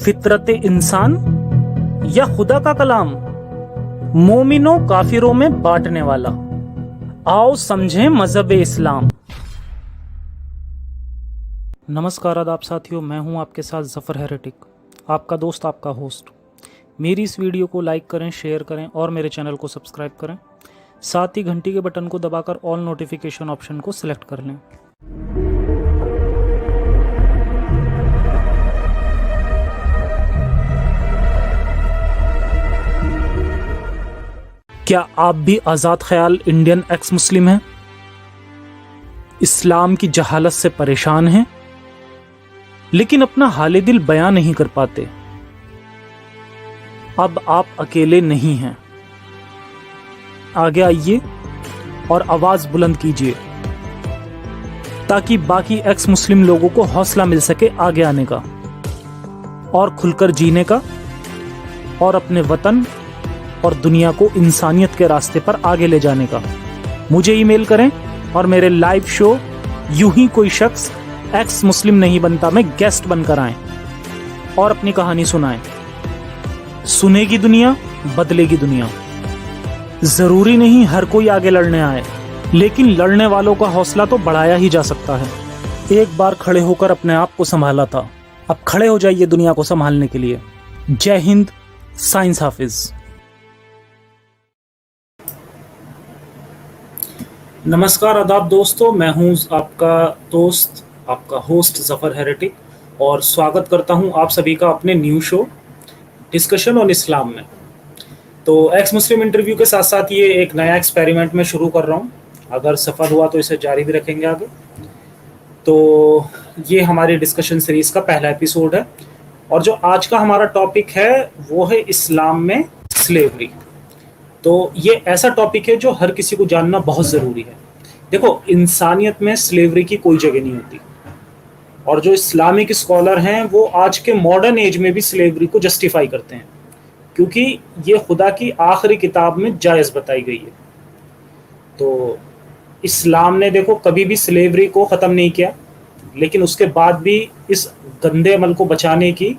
फितरत इंसान या खुदा का कलाम, मोमिनों काफिरों में बांटने वाला। आओ समझें मजहब इस्लाम। नमस्कार आदाब साथियों, मैं हूं आपके साथ जफर हेरेटिक, आपका दोस्त, आपका होस्ट। मेरी इस वीडियो को लाइक करें, शेयर करें और मेरे चैनल को सब्सक्राइब करें। साथ ही घंटी के बटन को दबाकर ऑल नोटिफिकेशन ऑप्शन को सिलेक्ट कर लें। क्या आप भी आज़ाद ख्याल इंडियन एक्स मुस्लिम हैं? इस्लाम की जहालत से परेशान हैं, लेकिन अपना हाले दिल बयां नहीं कर पाते? अब आप अकेले नहीं हैं। आगे आइए और आवाज बुलंद कीजिए ताकि बाकी एक्स मुस्लिम लोगों को हौसला मिल सके आगे आने का और खुलकर जीने का और अपने वतन और दुनिया को इंसानियत के रास्ते पर आगे ले जाने का। मुझे ईमेल करें और मेरे लाइव शो यूं ही कोई शख्स एक्स मुस्लिम नहीं बनता में गेस्ट बनकर आएं और अपनी कहानी सुनाएं। सुनेगी दुनिया, बदलेगी दुनिया। जरूरी नहीं हर कोई आगे लड़ने आए, लेकिन लड़ने वालों का हौसला तो बढ़ाया ही जा सकता है। एक बार खड़े होकर अपने आप को संभाला था, अब खड़े हो जाइए दुनिया को संभालने के लिए। जय हिंद, साइंस हाफिज। नमस्कार आदाब दोस्तों, मैं हूं आपका दोस्त, आपका होस्ट जफर हेरेटिक और स्वागत करता हूं आप सभी का अपने न्यू शो डिस्कशन ऑन इस्लाम में। तो एक्स मुस्लिम इंटरव्यू के साथ साथ ये एक नया एक्सपेरिमेंट में शुरू कर रहा हूं। अगर सफल हुआ तो इसे जारी भी रखेंगे आगे। तो ये हमारी डिस्कशन सीरीज का पहला एपिसोड है और जो आज का हमारा टॉपिक है वो है इस्लाम में स्लेवरी। तो ये ऐसा टॉपिक है जो हर किसी को जानना बहुत ज़रूरी है। देखो, इंसानियत में स्लेवरी की कोई जगह नहीं होती और जो इस्लामिक स्कॉलर हैं वो आज के मॉडर्न एज में भी स्लेवरी को जस्टिफाई करते हैं, क्योंकि ये खुदा की आखिरी किताब में जायज़ बताई गई है। तो इस्लाम ने देखो कभी भी स्लेवरी को ख़त्म नहीं किया, लेकिन उसके बाद भी इस गंदे अमल को बचाने की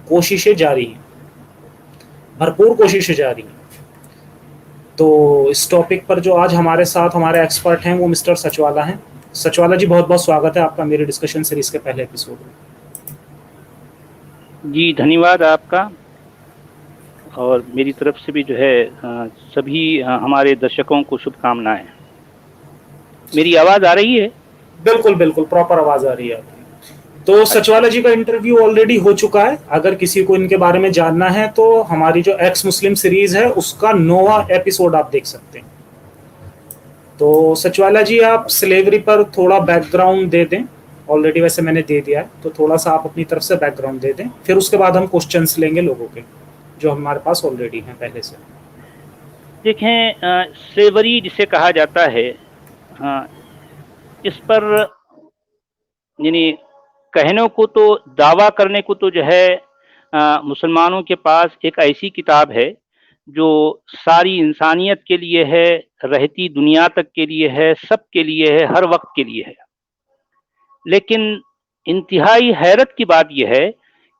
कोशिशें जारी हैं, भरपूर कोशिशें जारी हैं। तो इस टॉपिक पर जो आज हमारे साथ हमारे एक्सपर्ट हैं वो मिस्टर सचवाला हैं। सचवाला जी, बहुत बहुत स्वागत है आपका मेरे डिस्कशन सीरीज के पहले एपिसोड में। जी धन्यवाद आपका, और मेरी तरफ से भी जो है सभी हमारे दर्शकों को शुभकामनाएं। मेरी आवाज़ आ रही है? बिल्कुल बिल्कुल प्रॉपर आवाज़ आ रही है आपकी। तो सचवाला जी का इंटरव्यू ऑलरेडी हो चुका है। अगर किसी को इनके बारे में जानना है तो हमारी जो एक्स मुस्लिम सीरीज है उसका 9वां एपिसोड आप देख सकते हैं। तो सचवाला जी, आप स्लेवरी पर थोड़ा बैकग्राउंड दे दें। ऑलरेडी वैसे मैंने दे दिया है, तो थोड़ा सा आप अपनी तरफ से बैकग्राउंड दे दें, फिर उसके बाद हम क्वेश्चंस लेंगे लोगों के जो हमारे पास ऑलरेडी हैं पहले से। देखें, स्लेवरी जिसे कहा जाता है, इस पर यानी कहने को तो, दावा करने को तो जो है मुसलमानों के पास एक ऐसी किताब है जो सारी इंसानियत के लिए है, रहती दुनिया तक के लिए है, सब के लिए है, हर वक्त के लिए है। लेकिन इंतहाई हैरत की बात यह है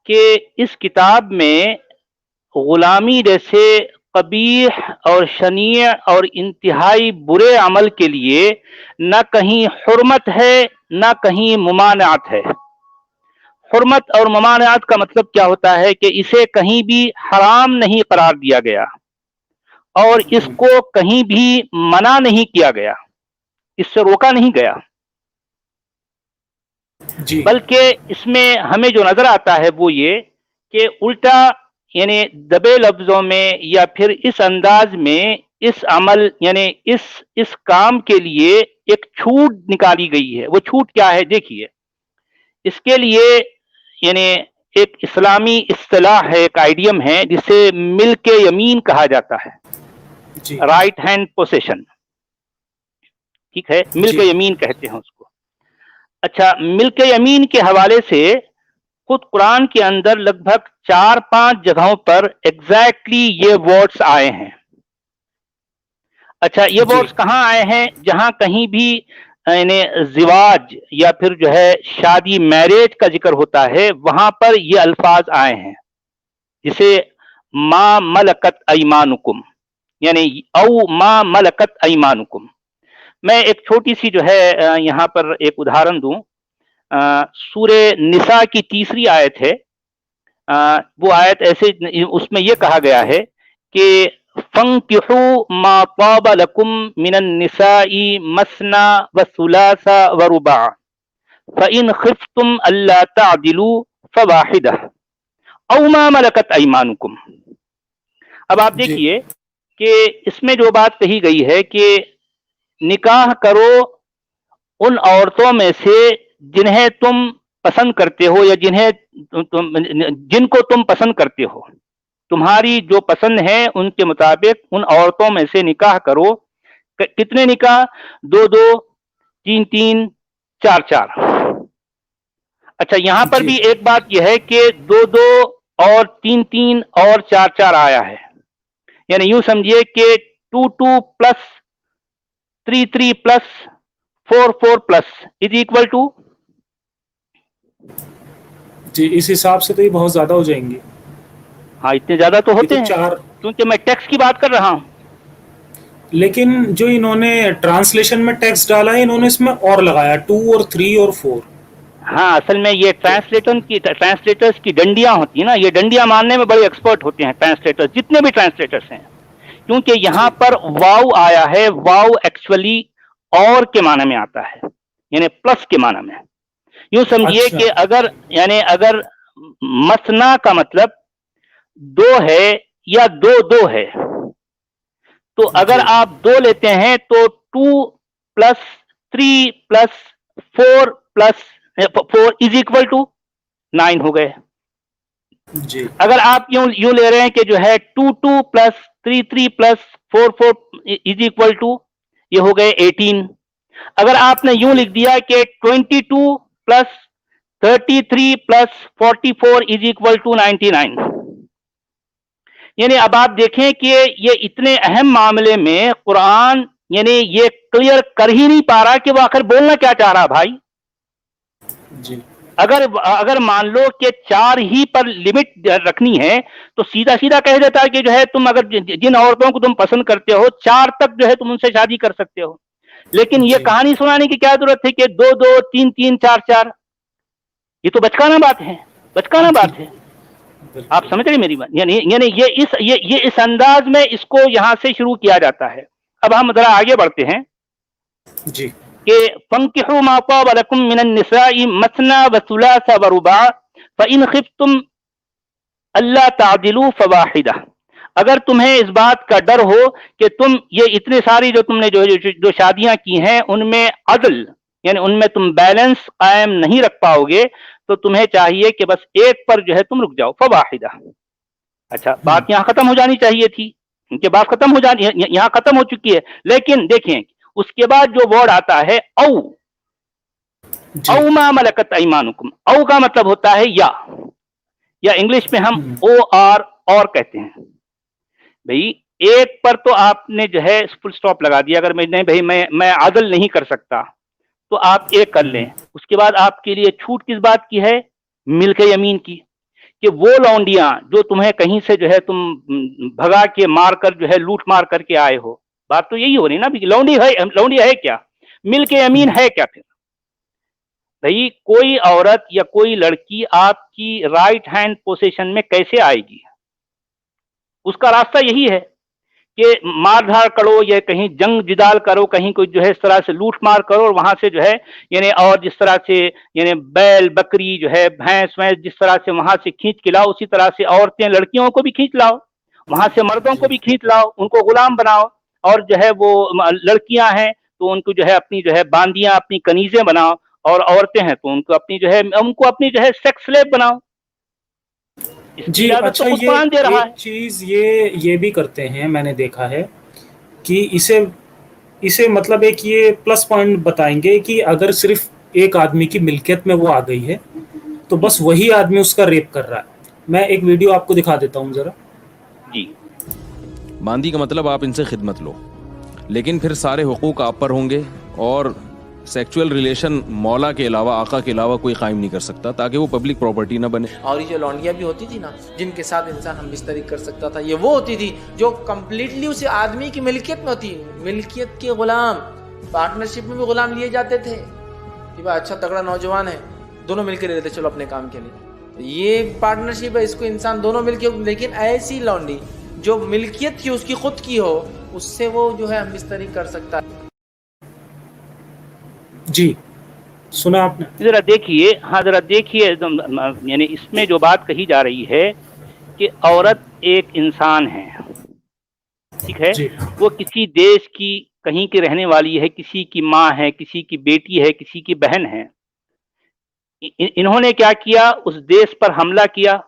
कि इस किताब में गुलामी जैसे कबीह और शनीय और इंतहाई बुरे अमल के लिए न कहीं हुर्मत है, न कहीं मुमानात है। हुर्मत और ममानियात का मतलब क्या होता है कि इसे कहीं भी हराम नहीं करार दिया गया और इसको कहीं भी मना नहीं किया गया, इससे रोका नहीं गया, बल्कि इसमें हमें जो नजर आता है वो ये कि उल्टा यानी दबे लफ्जों में या फिर इस अंदाज में इस अमल यानी इस काम के लिए एक छूट निकाली गई है। वो छूट क्या है? देखिए, इसके लिए यानी एक इस्लामी इस्तिलाह है, एक आइडियम है जिसे मिल्के यमीन कहा जाता है, राइट हैंड पोसेशन। ठीक है, मिल्के यमीन कहते हैं उसको। अच्छा, मिल्के यमीन के हवाले से खुद कुरान के अंदर लगभग 4-5 जगहों पर एग्जैक्टली ये वर्ड्स आए हैं। अच्छा, ये वर्ड्स कहाँ आए हैं? जहां कहीं भी یعنی زواج یا پھر جو ہے شادی میرج کا ذکر ہوتا ہے وہاں پر یہ الفاظ آئے ہیں، جسے ما ملکت ایمانکم، یعنی او ما ملکت ایمانکم۔ میں ایک چھوٹی سی جو ہے یہاں پر ایک ادھارن دوں، سورہ نساء کی 3 آیت ہے، وہ آیت ایسے، اس میں یہ کہا گیا ہے کہ فَانكِحُوا مَا طَابَ لَكُم مِّنَ النِّسَاءِ مَثْنَىٰ وَثُلَاثَ وَرُبَاعَ فَإِنْ خِفْتُمْ أَلَّا تَعْدِلُوا فَوَاحِدَةً أَوْ مَا مَلَكَتْ أَيْمَانُكُمْ۔ اب آپ جی دیکھیے کہ اس میں جو بات کہی گئی ہے کہ نکاح کرو ان عورتوں میں سے جنہیں تم پسند کرتے ہو، یا جن کو تم پسند کرتے ہو، تمہاری جو پسند ہے ان کے مطابق ان عورتوں میں سے نکاح کرو۔ کتنے نکاح؟ 2 3 3 4 4۔ اچھا، یہاں پر جی بھی ایک بات یہ ہے کہ 2 اور 3 3 اور 4 4 آیا ہے، یعنی یوں سمجھیے کہ 2 2 plus 3 3 plus 4 4 plus is equal to, جی، اس حساب سے تو یہ بہت زیادہ ہو جائیں گے، ہاں اتنے زیادہ تو یہ ہوتے تو ہیں 4۔ کیونکہ میں ٹیکس کی بات کر رہا ہوں۔ لیکن جو انہوں نے ٹرانسلیشن میں ٹیکسٹ ڈالا ہے، انہوں نے اس میں اور لگایا 2 اور 3 اور 4۔ ہاں، اصل میں یہ تو ٹرانسلیٹرز کی ڈنڈیاں ہوتی ہیں نا، یہ ڈنڈیاں ماننے میں بڑے ایکسپرٹ ہوتے ہیں ٹرانسلیٹر، جتنے بھی ٹرانسلیٹرز ہیں، کیونکہ یہاں جی پر واو آیا ہے، واو ایکچولی اور کے معنی میں آتا ہے، یعنی پلس کے معنی میں۔ یوں سمجھیے اچھا کہ اگر مسنا کا مطلب 2 ہے یا 2 2 ہے، تو اگر جی آپ 2 لیتے ہیں تو 2 plus 3 plus 4 plus 4 is equal to 9 ہو گئے۔ جی اگر آپ یوں لے رہے ہیں کہ جو ہے 2 2 plus 3 3 plus 4 4 is equal to, یہ ہو گئے 18۔ اگر آپ نے یوں لکھ دیا کہ 22 plus 33 plus 44 is equal to 99، یعنی اب آپ دیکھیں کہ یہ اتنے اہم معاملے میں قرآن یعنی یہ کلیئر کر ہی نہیں پا رہا کہ وہ آخر بولنا کیا چاہ رہا بھائی۔ جی اگر مان لو کہ 4 ہی پر لمٹ رکھنی ہے تو سیدھا سیدھا کہہ دیتا کہ جو ہے تم اگر جن عورتوں کو تم پسند کرتے ہو 4 تک جو ہے تم ان سے شادی کر سکتے ہو، لیکن یہ جی کہانی سنانے کی کیا ضرورت ہے کہ 2 2 3 3 4 4؟ یہ تو بچکانہ بات ہے، بچکانہ جی بات ہے۔ آپ بالکل سمجھ رہے میری بات؟ یعنی یہ اس انداز میں اس کو یہاں سے شروع کیا جاتا ہے۔ اب ہم ذرا آگے بڑھتے ہیں جی کہ فَانكِحُوا مَا طَابَ لَكُم مِّنَ النِّسَاءِ مَثْنَىٰ وَثُلَاثَ وَرُبَاعَ فَإِنْ خِفْتُمْ أَلَّا تَعْدِلُوا فَوَاحِدَةً۔ اگر تمہیں اس بات کا ڈر ہو کہ تم یہ اتنے ساری جو تم نے جو شادیاں کی ہیں ان میں عدل یعنی ان میں تم بیلنس قائم نہیں رکھ پاؤ گے تو تمہیں چاہیے کہ بس ایک پر جو ہے تم رک جاؤ، فواحدہ۔ اچھا، بات یہاں ختم ہو جانی چاہیے تھی، کیونکہ بات ختم ہو جانی یہاں ختم ہو چکی ہے، لیکن دیکھیں اس کے بعد جو ورڈ آتا ہے او جی ما ملکت ایمانکم، او کا مطلب ہوتا ہے یا انگلش میں ہم او آر اور کہتے ہیں۔ بھئی ایک پر تو آپ نے جو ہے فل سٹاپ لگا دیا، اگر میں نہیں بھئی میں عدل نہیں کر سکتا تو آپ ایک کر لیں، اس کے بعد آپ کے لیے چھوٹ کس بات کی ہے؟ ملک یمین کی، کہ وہ لونڈیاں جو تمہیں کہیں سے جو ہے تم بھگا کے مار کر جو ہے لوٹ مار کر کے آئے ہو، بات تو یہی ہو رہی نا، لونڈی ہے کیا؟ ملک یمین ہے کیا؟ پھر بھئی کوئی عورت یا کوئی لڑکی آپ کی رائٹ ہینڈ پوزیشن میں کیسے آئے گی؟ اس کا راستہ یہی ہے کہ مار دھاڑ کرو یا کہیں جنگ جدال کرو، کہیں کوئی جو ہے اس طرح سے لوٹ مار کرو، اور وہاں سے جو ہے یعنی اور جس طرح سے یعنی بیل بکری جو ہے بھینس جس طرح سے وہاں سے کھینچ کے لاؤ، اسی طرح سے عورتیں لڑکیوں کو بھی کھینچ لاؤ، وہاں سے مردوں کو بھی کھینچ لاؤ، ان کو غلام بناؤ، اور جو ہے وہ لڑکیاں ہیں تو ان کو جو ہے اپنی جو ہے باندیاں اپنی کنیزیں بناؤ، اور عورتیں ہیں تو ان کو اپنی جو ہے سیکس سلیب بناؤ۔ اس کی جی اجازت تو اچھا، خود یہ قرآن دے رہا ایک ہے۔ چیز یہ بھی کرتے ہیں، میں نے دیکھا ہے کہ اسے مطلب ایک یہ پلس پوائنٹ بتائیں گے کہ اگر صرف ایک آدمی کی ملکیت میں وہ آ گئی ہے تو جی بس وہی آدمی اس کا ریپ کر رہا ہے۔ میں ایک ویڈیو آپ کو دکھا دیتا ہوں ذرا۔ جی باندی کا مطلب آپ ان سے خدمت لو، لیکن پھر سارے حقوق آپ پر ہوں گے اور सेक्सुअल रिलेशन मौला के अलावा, आका के अलावा कोई कायम नहीं कर सकता, ताकि वो पब्लिक प्रॉपर्टी ना बने। और ये जो लौंडियाँ भी होती थी ना, जिनके साथ इंसान हम बिस्तरी कर सकता था, ये वो होती थी जो कम्प्लीटली उसी आदमी की मिल्कियत में होती, मिल्कियत के गुलाम। पार्टनरशिप में भी गुलाम लिए जाते थे कि भाई अच्छा तगड़ा नौजवान है, दोनों मिलकर ले लेते चलो अपने काम के लिए। ये पार्टनरशिप है, इसको इंसान दोनों मिलकर। लेकिन ऐसी लौंडी जो मिल्कियत की उसकी खुद की हो, उससे वो जो है हम बिस्तरी कर सकता है। जी, सुना आपने? जरा देखिए, हाँ जरा देखिए, यानी इसमें जो बात कही जा रही है कि औरत एक इंसान है, ठीक है, जी, वो किसी देश की कहीं की रहने वाली है, किसी की माँ है, किसी की बेटी है, किसी की बहन है। इन्होंने क्या किया, उस देश पर हमला किया,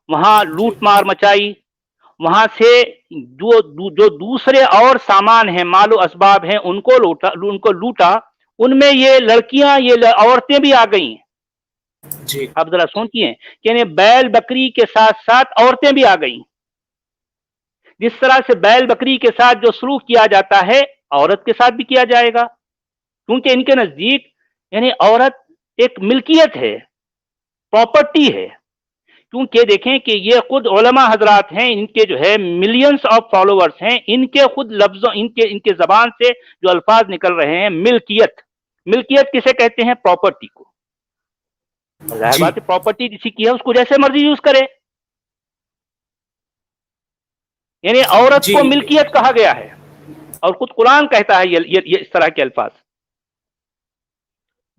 वहां लूट मार मचाई, वहां से जो दूसरे और सामान है, मालो असबाब हैं, उनको लूटा। उनमें ये लड़कियां, ये औरतें भी आ गई। जी, आप जरा सोचिए कि बैल बकरी के साथ साथ औरतें भी आ गई। जिस तरह से बैल बकरी के साथ जो सलूक किया जाता है, औरत के साथ भी किया जाएगा, क्योंकि इनके नजदीक यानी औरत एक मिल्कियत है, प्रॉपर्टी है। क्योंकि देखें कि ये खुद उलमा हजरात हैं, इनके जो है मिलियंस ऑफ फॉलोअर्स हैं, इनके खुद लफ्जों, इनके जबान से जो अल्फाज निकल रहे हैं, मिल्कियत। मिल्कियत किसे कहते हैं? प्रॉपर्टी को। जाहिर बात है, प्रॉपर्टी किसी की है, उसको जैसे मर्जी यूज करे। यानी औरत को मिल्कियत कहा गया है, और खुद कुरान कहता है ये इस तरह के अल्फाज।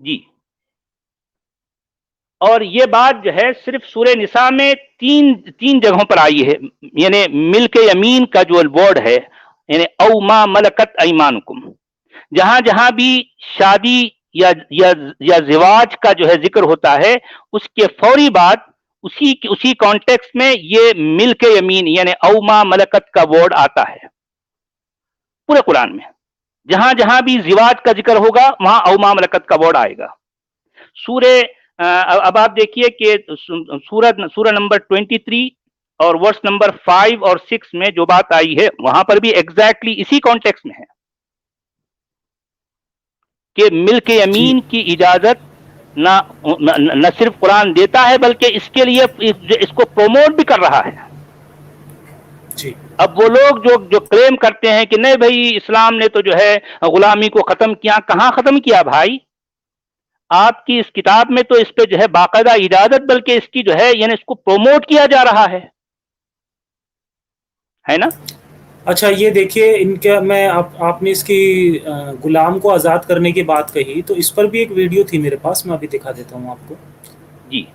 जी, और ये बात जो है सिर्फ सूरह निसा में तीन जगहों पर आई है। यानी मिल्क यमीन का जो वर्ड है, यानी औ मा मलकत ऐमानुकुम, जहां जहां भी शादी या जिवाज का जो है जिक्र होता है, उसके फौरी बाद उसी कॉन्टेक्स्ट में ये मिल्क यमीन यानी औ मा मलकत का वर्ड आता है पूरे कुरान में। जहां जहां भी जिवाज का जिक्र होगा, वहां औ मा मलकत का वर्ड आएगा। अब आप देखिए कि सूरह नंबर 23 और वर्स नंबर 5 और 6 में जो बात आई है, वहां पर भी एग्जैक्टली इसी कॉन्टेक्स्ट में है कि मिल्क यमीन की इजाजत न सिर्फ कुरान देता है, बल्कि इसके लिए इसको प्रोमोट भी कर रहा है। जी। अब वो लोग जो क्लेम करते हैं कि नहीं भाई, इस्लाम ने तो जो है गुलामी को खत्म किया, कहां खत्म किया भाई? आपकी इस किताब में तो इस पे जो है बाकायदा इजाजत, बल्कि इसकी जो है यानी इसको प्रोमोट किया जा रहा है ना? अच्छा, ये देखिए, इनका मैं आपने इसकी गुलाम को आज़ाद करने की बात कही, तो इस पर भी एक वीडियो थी मेरे पास, मैं अभी दिखा देता हूँ आपको। जी,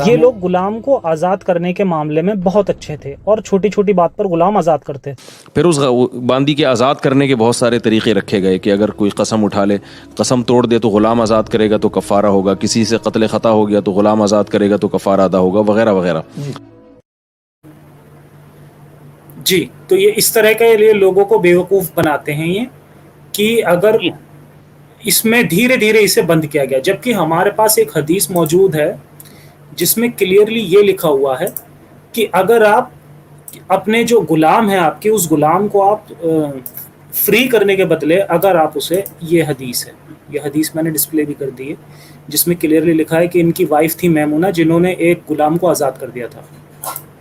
ये लोग गुलाम को आज़ाद करने के मामले में बहुत अच्छे थे और छोटी छोटी बात पर गुलाम आज़ाद करते थे। फिर उस बांदी के आज़ाद करने के बहुत सारे तरीके रखे गए कि अगर कोई कसम उठा ले, कसम तोड़ दे तो गुलाम आज़ाद करेगा तो कफ़ारा होगा, किसी से कत्ल ख़ता हो गया तो गुलाम आज़ाद करेगा तो कफ़ारा अदा होगा, वगैरह वगैरह। जी, तो ये इस तरह के लिए लोगों को बेवकूफ़ बनाते हैं ये, कि अगर इसमें धीरे धीरे इसे बंद किया गया, जबकि हमारे पास एक हदीस मौजूद है जिसमें क्लियरली ये लिखा हुआ है कि अगर आप अपने जो गुलाम है आपके, उस गुलाम को आप फ्री करने के बदले अगर आप उसे, ये हदीस है, ये हदीस मैंने डिस्प्ले भी कर दी है, जिसमें क्लियरली लिखा है कि इनकी वाइफ थी मैमुना, जिन्होंने एक गुलाम को आज़ाद कर दिया था।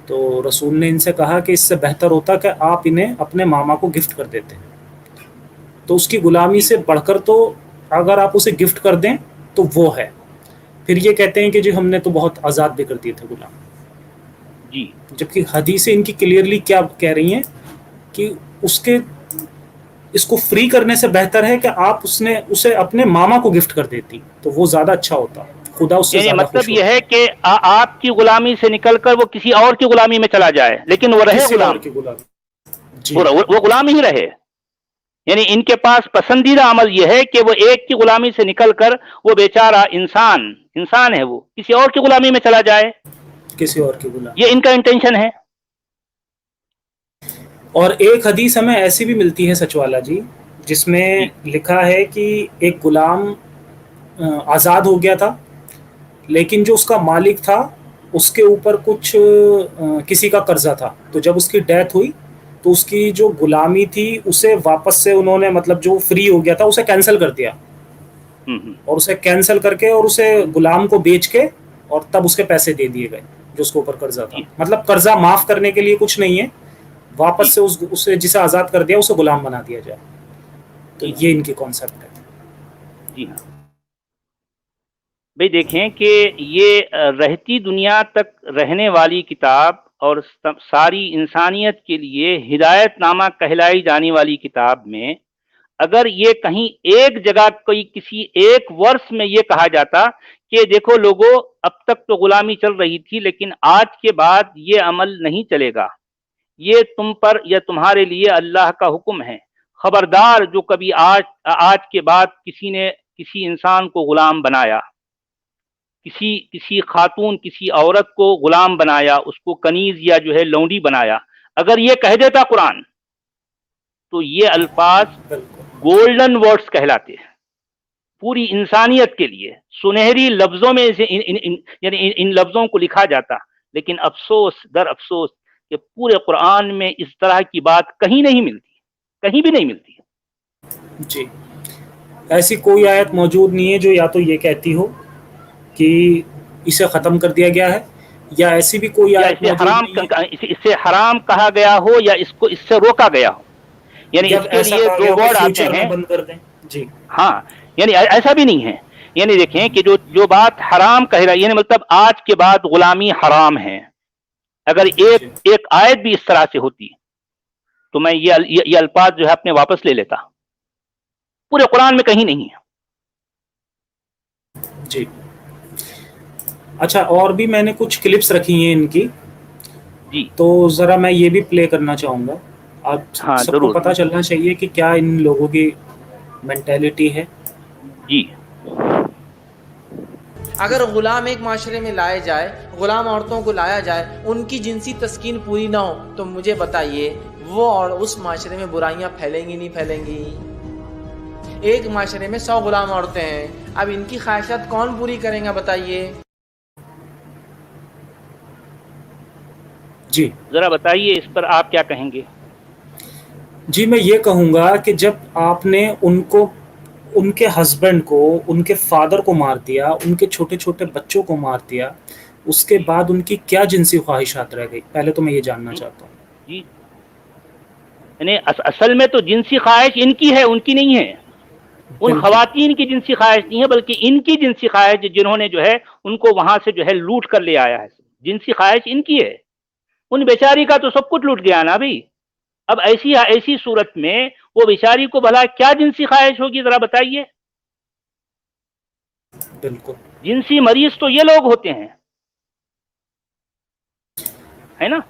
तो रसूल ने इनसे कहा कि इससे बेहतर होता कि आप इन्हें अपने मामा को गिफ्ट कर देते। तो उसकी गुलामी से बढ़कर तो अगर आप उसे गिफ्ट कर दें तो वो है। फिर ये कहते हैं कि जी हमने तो बहुत आज़ाद भी कर दिए थे गुलाम। जी, जबकि हदीसें इनकी क्लियरली क्या कह रही हैं कि इसको फ्री करने से बेहतर है कि आप उसे अपने मामा को गिफ्ट कर देती, तो वो ज़्यादा अच्छा होता, खुदा उससे ज़्यादा मतलब खुश यह है कि आपकी गुलामी से निकलकर वो किसी और की गुलामी में चला जाए, लेकिन वो रहे गुलाम, वो गुलाम ही रहे। यानी इनके पास पसंदीदा अमल यह है कि वो एक की गुलामी से निकलकर वो बेचारा इंसान है, वो किसी और की गुलामी में चला जाए, किसी और की गुलामी, ये इनका इंटेंशन है। और एक हदीस हमें ऐसी भी मिलती है सचवाला जी, जिसमें लिखा है कि एक गुलाम आज़ाद हो गया था, लेकिन जो उसका मालिक था उसके ऊपर कुछ किसी का कर्जा था, तो जब उसकी डेथ हुई तो उसकी जो गुलामी थी उसे वापस से उन्होंने, मतलब जो फ्री हो गया था, उसे कैंसिल कर दिया। और उसे कैंसिल करके और उसे गुलाम को बेच के और तब उसके पैसे दे दिए गए जो उसके ऊपर कर्जा था। मतलब कर्जा माफ करने के लिए कुछ नहीं है, वापस से उसे जिसे आजाद कर दिया उसे गुलाम बना दिया जाए। तो ये इनकी कॉन्सेप्ट है। जी हाँ भाई, देखें कि ये रहती दुनिया तक रहने वाली किताब और सारी इंसानियत के लिए हिदायतनामा कहलाई जाने वाली किताब में अगर ये कहीं एक जगह कोई किसी एक वर्ष में ये कहा जाता कि देखो लोगों, अब तक तो गुलामी चल रही थी लेकिन आज के बाद ये अमल नहीं चलेगा, ये तुम पर या तुम्हारे लिए अल्लाह का हुक्म है, खबरदार जो कभी आज के बाद किसी ने किसी इंसान को गुलाम बनाया, किसी खातून किसी औरत को गुलाम बनाया, उसको कनीज या जो है लौंडी बनाया, अगर ये कह देता कुरान तो ये अल्फाज गोल्डन वर्ड्स कहलाते हैं पूरी इंसानियत के लिए, सुनहरी लफ्जों में इसे यानी इन लफ्जों को लिखा जाता। लेकिन अफसोस दर अफसोस कि पूरे कुरान में इस तरह की बात कहीं नहीं मिलती, कहीं भी नहीं मिलती जी। ऐसी कोई आयत मौजूद नहीं है जो या तो ये कहती हो कि इसे खत्म कर दिया गया है, या ऐसी भी कोई आयत इसे हराम कहा गया हो या इसको इससे रोका गया हो, यानी इसके लिए दो वर्ड आते हैं बंद कर दें जी। हाँ, यानी ऐसा भी नहीं है। यानी देखें कि जो बात हराम कह रहा है, यानी मतलब आज के बाद गुलामी हराम है, अगर एक आयत भी इस तरह से होती तो मैं ये अल्फाज जो है अपने वापस ले लेता। पूरे कुरान में कहीं नहीं है जी। अच्छा, और भी मैंने कुछ क्लिप्स रखी हैं इनकी जी, तो जरा मैं ये भी प्ले करना चाहूंगा। आप सबको पता चलना चाहिए कि क्या इन लोगों की मेंटेलिटी है जी। अगर गुलाम एक माशरे में लाए जाए, गुलाम औरतों को लाया जाए, उनकी जिनसी तस्कीन पूरी ना हो, तो मुझे बताइए वो और उस माशरे में बुराइयां फैलेंगी नहीं फैलेंगी? एक माशरे में 100 गुलाम औरतें हैं, अब इनकी ख्वाहिशात कौन पूरी करेंगे बताइए? जी जरा बताइए इस पर आप क्या कहेंगे? जी, मैं ये कहूँगा कि जब आपने उनको, उनके हस्बैंड को, उनके फादर को मार दिया, उनके छोटे छोटे बच्चों को मार दिया, उसके बाद उनकी क्या जिनसी ख्वाहिशात रह गई? पहले तो मैं ये जानना चाहता हूँ जी। यानी असल में तो जिनसी ख्वाहिश इनकी है, उनकी नहीं है। उन खवातीन की जिनसी ख्वाहिश नहीं है, बल्कि इनकी जिनसी ख्वाहिश, जिन्होंने जो है उनको वहां से जो है लूट कर ले आया है, जिनसी ख्वाहिश इनकी है। उन बेचारी का तो सब कुछ लूट गया ना भाई। अब ऐसी सूरत में वो बेचारी को भला क्या जिनसी ख्वाहिश होगी, जरा बताइए। बिल्कुल, जिनसी मरीज तो ये लोग होते हैं, है ना?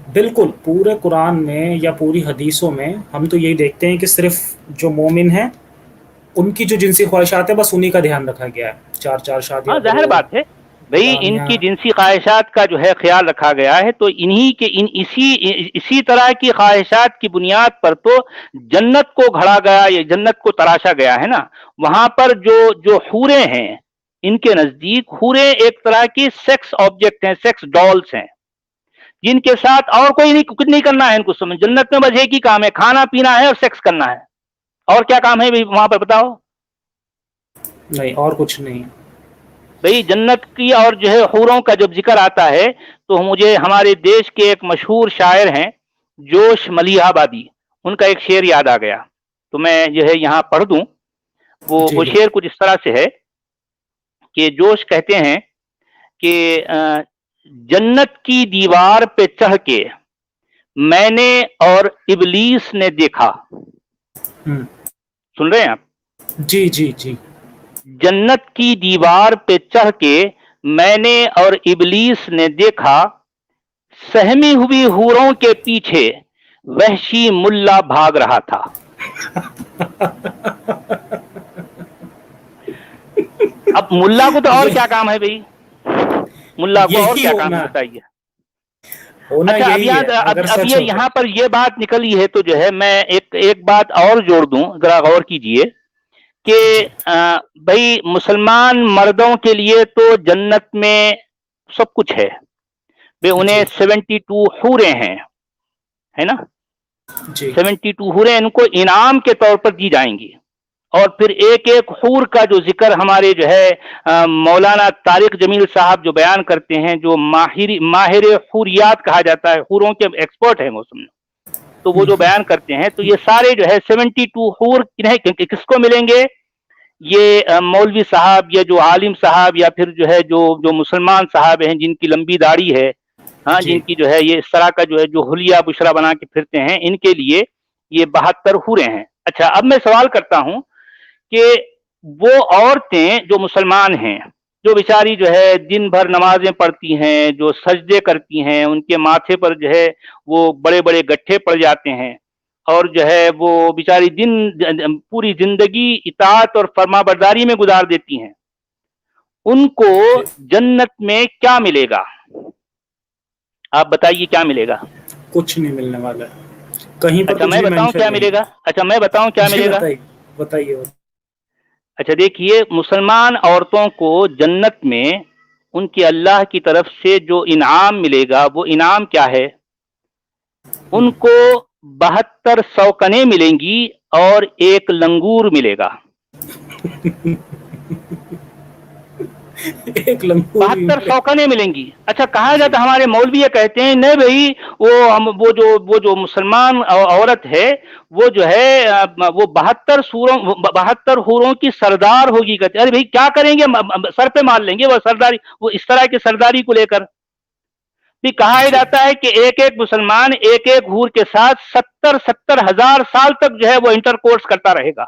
बिल्कुल। पूरे कुरान में या पूरी हदीसों में हम तो यही देखते हैं कि सिर्फ जो मोमिन हैं उनकी जो जिनसी ख्वाहिशात है बस उन्हीं का ध्यान रखा गया है। 4 शादी। हाँ, जाहिर बात है भाई, इनकी जिनसी ख्वाहिशात का जो है ख्याल रखा गया है, तो इन्हीं के इसी तरह की ख्वाहिशात की बुनियाद पर तो जन्नत को घड़ा गया, या जन्नत को तराशा गया है ना। वहां पर जो हूरे हैं, इनके नजदीक हूरे एक तरह की सेक्स ऑब्जेक्ट हैं, सेक्स डॉल्स हैं, जिनके साथ और कोई नहीं, कुछ नहीं करना है इनको। समझ, जन्नत में बस एक ही काम है, खाना पीना है और सेक्स करना है। और क्या काम है भाई वहां पर, बताओ? नहीं, और कुछ नहीं भाई। जन्नत की और जो है हूरों का जब जिक्र आता है तो मुझे हमारे देश के एक मशहूर शायर हैं जोश मलिहाबादी, उनका एक शेर याद आ गया, तो मैं जो है यहाँ पढ़ दूं। वो शेर कुछ इस तरह से है कि जोश कहते हैं कि जन्नत की दीवार पे चढ़ के मैंने और इबलीस ने देखा। सुन रहे हैं आप? जी जी जी। जन्नत की दीवार पे चढ़ के मैंने और इबलीस ने देखा, सहमी हुई हूरों के पीछे वहशी मुल्ला भाग रहा था। अब मुल्ला को तो और क्या काम है भाई? मुल्ला को और क्या काम है बताइए? अच्छा, अब ये यहाँ पर ये बात निकली है तो जो है मैं एक बात और जोड़ दूं, जरा गौर कीजिए कि भाई मुसलमान मर्दों के लिए तो जन्नत में सब कुछ है भाई। उन्हें 72 हूरें हैं, है ना? 72 हूरें इनको इनाम के तौर पर दी जाएंगी और फिर एक एक हूर का जो जिक्र हमारे जो है मौलाना तारिक जमील साहब जो बयान करते हैं, जो माहिर हूरियात कहा जाता है, हूरों के एक्सपर्ट हैं वो समझो, तो वो जो बयान करते हैं, तो ये सारे जो है 72 हूर किसको मिलेंगे? ये मौलवी साहब या जो आलिम साहब या फिर जो है जो मुसलमान साहब हैं जिनकी लंबी दाढ़ी है, हाँ, जिनकी जो है ये इस तरह का जो है जो हुलिया बुशरा बना के फिरते हैं, इनके लिए ये 72 हूरें हैं। अच्छा, अब मैं सवाल करता हूं कि वो औरतें जो मुसलमान हैं, जो बेचारी जो है दिन भर नमाजें पढ़ती हैं, जो सजदे करती हैं, उनके माथे पर जो है वो बड़े बड़े गट्ठे पड़ जाते हैं, और जो है वो बेचारी पूरी जिंदगी इताअत और फरमाबरदारी में गुजार देती हैं, उनको जन्नत में क्या मिलेगा? आप बताइए क्या मिलेगा? कुछ नहीं मिलने वाला है कहीं पर। अच्छा, मैं बताऊं क्या मिलेगा? अच्छा, मैं बताऊं क्या मिलेगा? बताइए। अच्छा, देखिए, मुसलमान औरतों को जन्नत में उनकी अल्लाह की तरफ से जो इनाम मिलेगा, वो इनाम क्या है? उनको 72 सौकनें मिलेंगी और एक लंगूर मिलेगा। एक लंगूर 72 सौकनें मिलेंगी। अच्छा, कहा जाता, हमारे मौलवी ये कहते हैं, नहीं भाई, वो जो मुसलमान औरत है, वो जो है वो 72 हूरों की सरदार होगी। कहते, अरे भाई क्या करेंगे, सर पे मार लेंगे वो सरदारी, वो इस तरह की सरदारी को लेकर भी कहा जाता है कि एक एक मुसलमान एक एक हूर के साथ 70 हजार साल तक जो है वो इंटरकोर्स करता रहेगा।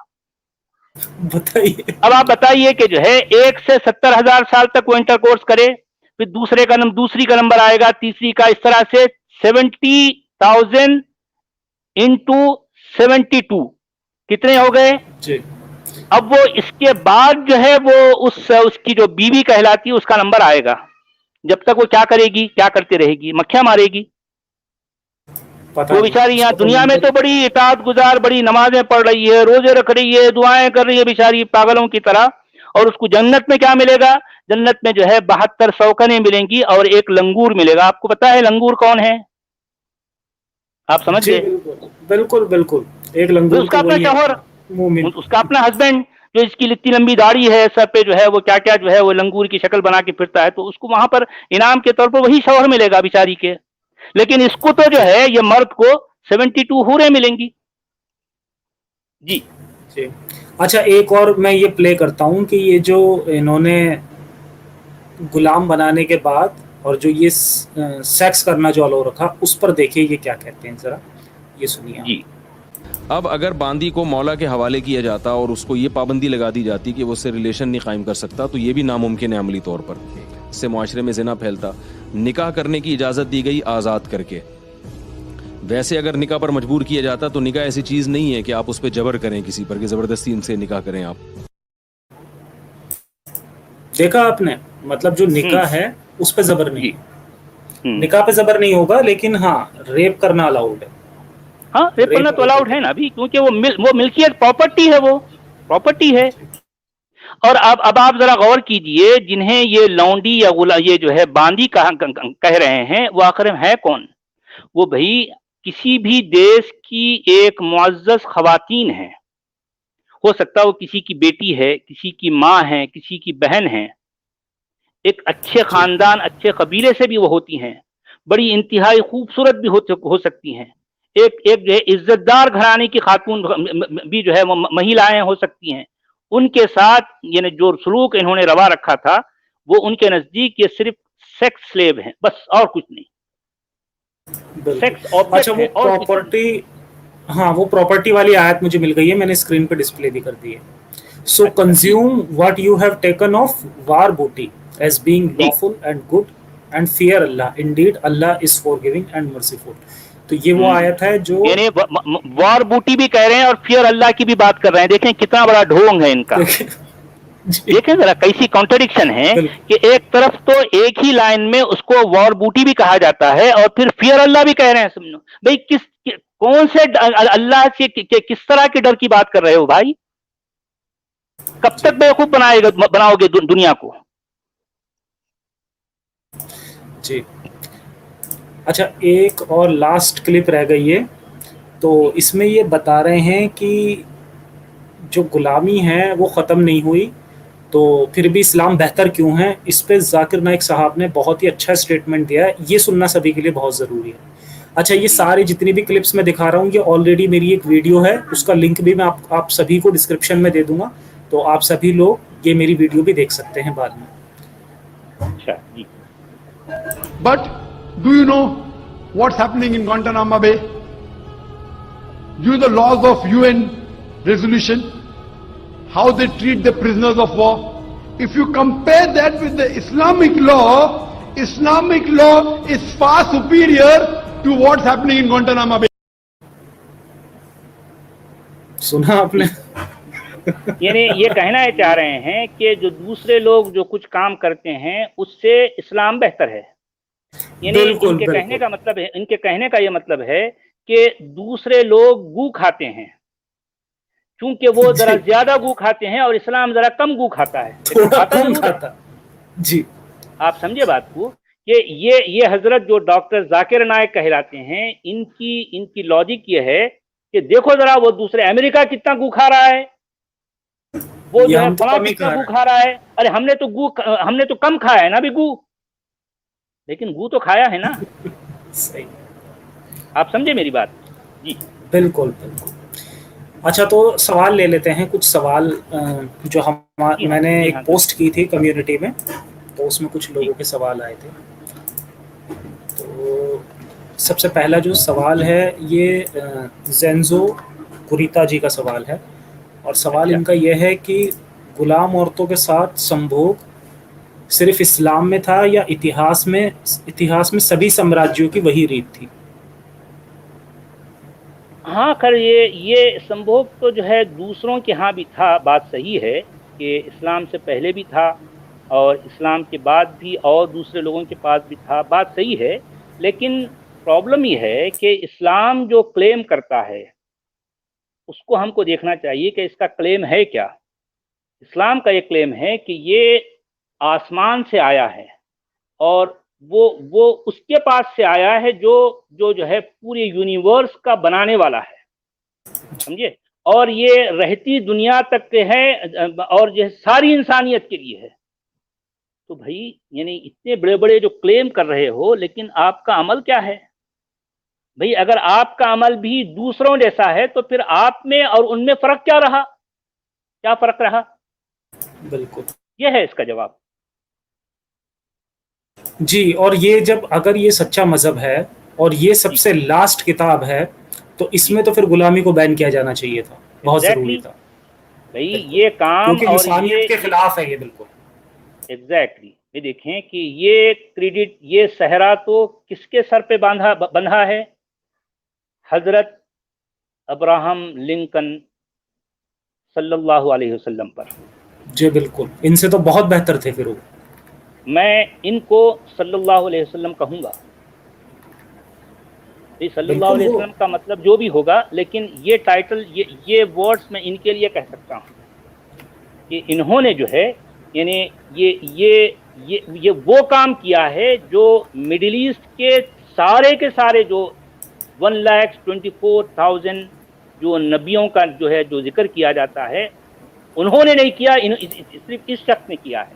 बताइए। अब आप बताइए कि जो है 1 से 70,000 साल तक वो इंटरकोर्स करे, फिर दूसरी का नंबर आएगा, तीसरी का, इस तरह से 70,000 इंटू 72 कितने हो गए जी? अब वो इसके बाद जो है वो उसकी जो बीवी कहलाती है उसका नंबर आएगा। जब तक वो क्या करेगी, क्या करती रहेगी? मक्खियां मारेगी। वो बेचारी यहाँ दुनिया में तो बड़ी इताअत गुजार, बड़ी नमाजें पढ़ रही है, रोजे रख रही है, दुआएं कर रही है बेचारी पागलों की तरह, और उसको जन्नत में क्या मिलेगा? जन्नत में जो है 72 सौकनें मिलेंगी और एक लंगूर मिलेगा। आपको पता है लंगूर कौन है? आप समझ गए? बिल्कुल बिल्कुल। एक लंगूर उसका अपना शौहर, उसका अपना हस्बैंड, जो इसकी इतनी लंबी दाढ़ी है, सर पे जो है वो क्या क्या जो है वो लंगूर की शक्ल बना के फिरता है, तो उसको वहां पर इनाम के तौर पर वही शौहर मिलेगा बेचारी के। लेकिन इसको तो जो है ये मर्द को 72 हूरें मिलेंगी। जी। अच्छा, एक और मैं ये प्ले करता हूं कि ये जो इन्होंने गुलाम बनाने के बाद और जो ये सेक्स करना जो अलाउ रखा, उस पर देखिए ये क्या कहते हैं, जरा ये सुनिए जी। अब अगर बांदी को मौला के हवाले किया जाता और उसको ये पाबंदी लगा दी जाती कि वो उससे रिलेशन नहीं कायम कर सकता, तो ये भी नामुमकिन है अमली तौर पर। इससे मुआशरे में जिना फैलता। निकाह करने की इजाज़त दी गई आज़ाद करके। वैसे अगर निकाह पर मजबूर किया जाता तो निकाह ऐसी चीज़ नहीं है कि आप उस पर जबर करें किसी पर, कि ज़बरदस्ती इनसे निकाह करें आप। देखा आपने, मतलब जो निकाह है उस पर जबर नहीं, निकाह पे जबर नहीं होगा, लेकिन हाँ रेप करना अलाउड है। हाँ, रेप करना तो अलाउड है ना अभी, क्योंकि वो मिल्कियत प्रॉपर्टी है, वो प्रॉपर्टी है। और अब आप जरा गौर कीजिए, जिन्हें ये लौंडी या ये जो है बांदी कह रहे हैं, वो आखिर में है कौन? वो भाई किसी भी देश की एक मुअज़्ज़ज़ ख़वातीन है। हो सकता है वो किसी की बेटी है, किसी की माँ है, किसी की बहन है, एक अच्छे खानदान, अच्छे कबीले से भी वो होती हैं, बड़ी इंतहाई खूबसूरत भी हो सकती हैं, एक जो है इज्जतदार घराने की खातून भी जो है वो महिलाएं हो सकती हैं। उनके साथ यानी जो सलूक इन्होंने रवा रखा था, वो उनके नजदीक ये सिर्फ सेक्स स्लेव है, बस, और कुछ नहीं। Sex object. अच्छा, वो प्रॉपर्टी, हाँ वो प्रॉपर्टी वाली आयत मुझे मिल गई है, मैंने स्क्रीन पे डिस्प्ले भी कर दी है। So consume what you have taken of war booty as being lawful and good and fear Allah, indeed Allah is forgiving and merciful. तो ये वो आयत है जो यानी वार बूटी भी कह रहे हैं और फियर अल्लाह की भी बात कर रहे हैं। देखें कितना बड़ा ढोंग है इनका। देखें जरा कैसी कॉन्ट्रडिक्शन है कि एक तरफ तो एक ही लाइन में उसको वॉर बूटी भी कहा जाता है और फिर फियर अल्लाह भी कह रहे हैं। समझो भाई, कौन से अल्लाह से किस तरह के डर की बात कर रहे हो भाई? कब तक बेवकूफ बनाओगे दुनिया को? जी। अच्छा, एक और लास्ट क्लिप रह गई है, तो इसमें ये बता रहे हैं कि जो गुलामी है वो ख़त्म नहीं हुई, तो फिर भी इस्लाम बेहतर क्यों है, इस पे जाकिर नाइक साहब ने बहुत ही अच्छा स्टेटमेंट दिया है। ये सुनना सभी के लिए बहुत ज़रूरी है। अच्छा, ये सारी जितनी भी क्लिप्स मैं दिखा रहा हूँ, ये ऑलरेडी मेरी एक वीडियो है, उसका लिंक भी मैं आप सभी को डिस्क्रिप्शन में दे दूंगा, तो आप सभी लोग ये मेरी वीडियो भी देख सकते हैं बाद में। अच्छा जी। But do you know what's happening in Guantanamo Bay? Due to the laws of UN resolution, how they treat the prisoners of war. If you compare that with the Islamic law is far superior to what's happening in Guantanamo Bay. सुना आपने? यानी ये कहना ये चाह रहे हैं कि जो दूसरे लोग जो कुछ काम करते हैं उससे इस्लाम बेहतर है। यानी बिल्कुल, इनके बिल्कुल। कहने का मतलब है, इनके कहने का ये मतलब है कि दूसरे लोग गू खाते हैं, क्योंकि वो जरा ज्यादा गू खाते हैं और इस्लाम जरा कम गू खाता है। लेकिन थोड़ा खाता कम जरूर है। खाता। जी, आप समझे बात को कि ये हजरत जो डॉक्टर जाकिर नाइक कहलाते हैं, इनकी लॉजिक ये है कि देखो जरा वो दूसरे अमेरिका कितना गू खा रहा है, वो ये जो है हम तो फलां कम ही कितना खा गू रहे हैं। खा रहा है। अरे हमने तो कम खाया है ना भी गू, लेकिन गू तो खाया है ना। सही, आप समझे मेरी बात? जी बिल्कुल बिल्कुल। अच्छा, तो सवाल ले लेते हैं, कुछ सवाल जो हम जी हाँ, मैंने जी एक हाँ, पोस्ट की थी कम्युनिटी में, तो उसमें कुछ लोगों के सवाल आए थे। तो सबसे पहला जो सवाल है ये जेंजो कुरीता जी का सवाल है, और सवाल अच्छा। इनका यह है कि गुलाम औरतों के साथ संभोग सिर्फ इस्लाम में था या इतिहास में सभी साम्राज्यों की वही रीत थी? हाँ खैर ये संभोग तो जो है दूसरों के यहाँ भी था, बात सही है कि इस्लाम से पहले भी था और इस्लाम के बाद भी और दूसरे लोगों के पास भी था, बात सही है। लेकिन प्रॉब्लम ये है कि इस्लाम जो क्लेम करता है उसको हमको देखना चाहिए कि इसका क्लेम है क्या। इस्लाम का ये क्लेम है कि ये आसमान से आया है और वो उसके पास से आया है जो है पूरे यूनिवर्स का बनाने वाला है, समझे, और ये रहती दुनिया तक के है और जो सारी इंसानियत के लिए है। तो भाई यानी इतने बड़े बड़े जो क्लेम कर रहे हो, लेकिन आपका अमल क्या है भाई? अगर आपका अमल भी दूसरों जैसा है तो फिर आप में और उनमें फर्क क्या रहा? क्या फर्क रहा? बिल्कुल यह है इसका जवाब। जी। और ये जब अगर ये सच्चा मजहब है और ये सबसे लास्ट किताब है, तो इसमें तो फिर गुलामी को बैन किया जाना चाहिए था, बहुत जरूरी था भाई ये काम क्योंकि और इंसानियत के खिलाफ है ये। बिल्कुल एग्जैक्टली ये देखें कि ये क्रेडिट, ये सहरा तो किसके सर पे बंधा है? हजरत अब्राहम लिंकन सल्लल्लाहु अलैहि वसल्लम पर। जी बिल्कुल, इनसे तो बहुत बेहतर थे फिर वो। मैं इनको सल्लल्लाहु अलैहि वसल्लम कहूँगा। ये सल्लल्लाहु अलैहि वसल्लम का मतलब जो भी होगा, लेकिन ये टाइटल, ये वर्ड्स मैं इनके लिए कह सकता हूँ कि इन्होंने जो है यानी ये वो काम किया है जो मिडिल ईस्ट के सारे जो 1,24,000 जो नबियों का जो है जो जिक्र किया जाता है, उन्होंने नहीं किया, सिर्फ इस शख्स ने किया है,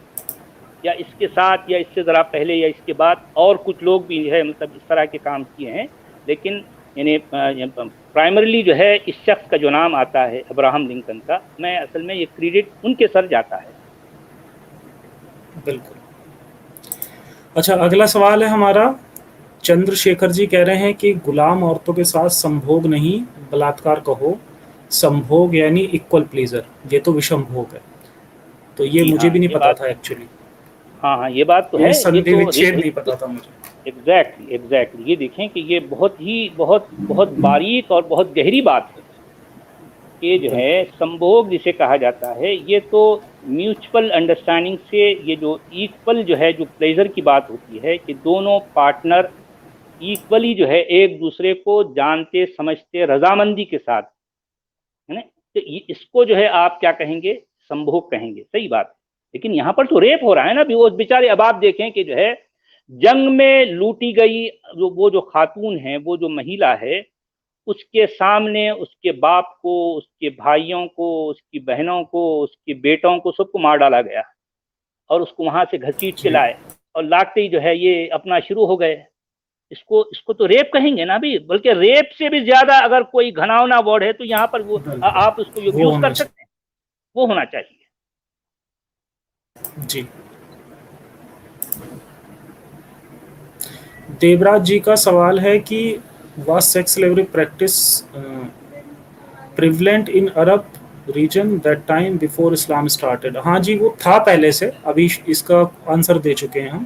या इसके साथ या इससे ज़रा पहले या इसके बाद और कुछ लोग भी है मतलब इस तरह के काम किए हैं। लेकिन यानी प्राइमरीली जो है इस शख्स का जो नाम आता है अब्राहम लिंकन का, मैं असल में ये क्रेडिट उनके सर जाता है। बिल्कुल। अच्छा, अगला सवाल है हमारा। चंद्रशेखर जी कह रहे हैं कि गुलाम औरतों के साथ संभोग नहीं बलात्कार कहो, संभोग यानी इक्वल प्लीजर, ये तो विषम भोग है। तो ये मुझे भी नहीं पता था एक्चुअली। हाँ ये बात तो है, संधि विच्छेद नहीं पता था मुझे। एग्जैक्टली ये देखें कि ये बहुत बारीक और बहुत गहरी बात है कि जो है संभोग जिसे कहा जाता है, ये तो म्यूचुअल अंडरस्टैंडिंग से, ये जो इक्वल जो है जो प्लेजर की बात होती है कि दोनों पार्टनर इक्वली जो है एक दूसरे को जानते समझते रजामंदी के साथ, है ना, तो इसको जो है आप क्या कहेंगे? संभोग कहेंगे, सही बात। लेकिन यहाँ पर तो रेप हो रहा है ना भी, वो बेचारे, अब आप देखें कि जो है जंग में लूटी गई वो जो खातून है, वो जो महिला है, اس کے سامنے اس کے باپ کو، اس کے بھائیوں کو، اس کی بہنوں کو، اس کے بیٹوں کو، سب کو مار ڈالا گیا اور اس کو وہاں سے گھسیٹ کے لائے اور لاتے ہی جو ہے یہ اپنا شروع ہو گئے. اس کو تو ریپ کہیں گے نا بھی، بلکہ ریپ سے بھی زیادہ اگر کوئی گھناؤنا ورڈ ہے تو یہاں پر وہ آپ اس کو وہ یوز ہونا کر سکتے ہیں، وہ ہونا چاہیے. جی. دیوراج جی کا سوال ہے کہ was sex slavery practice prevalent in Arab region that time before Islam started. ہاں جی، وہ تھا پہلے سے، ابھی اس کا آنسر دے چکے ہیں ہم.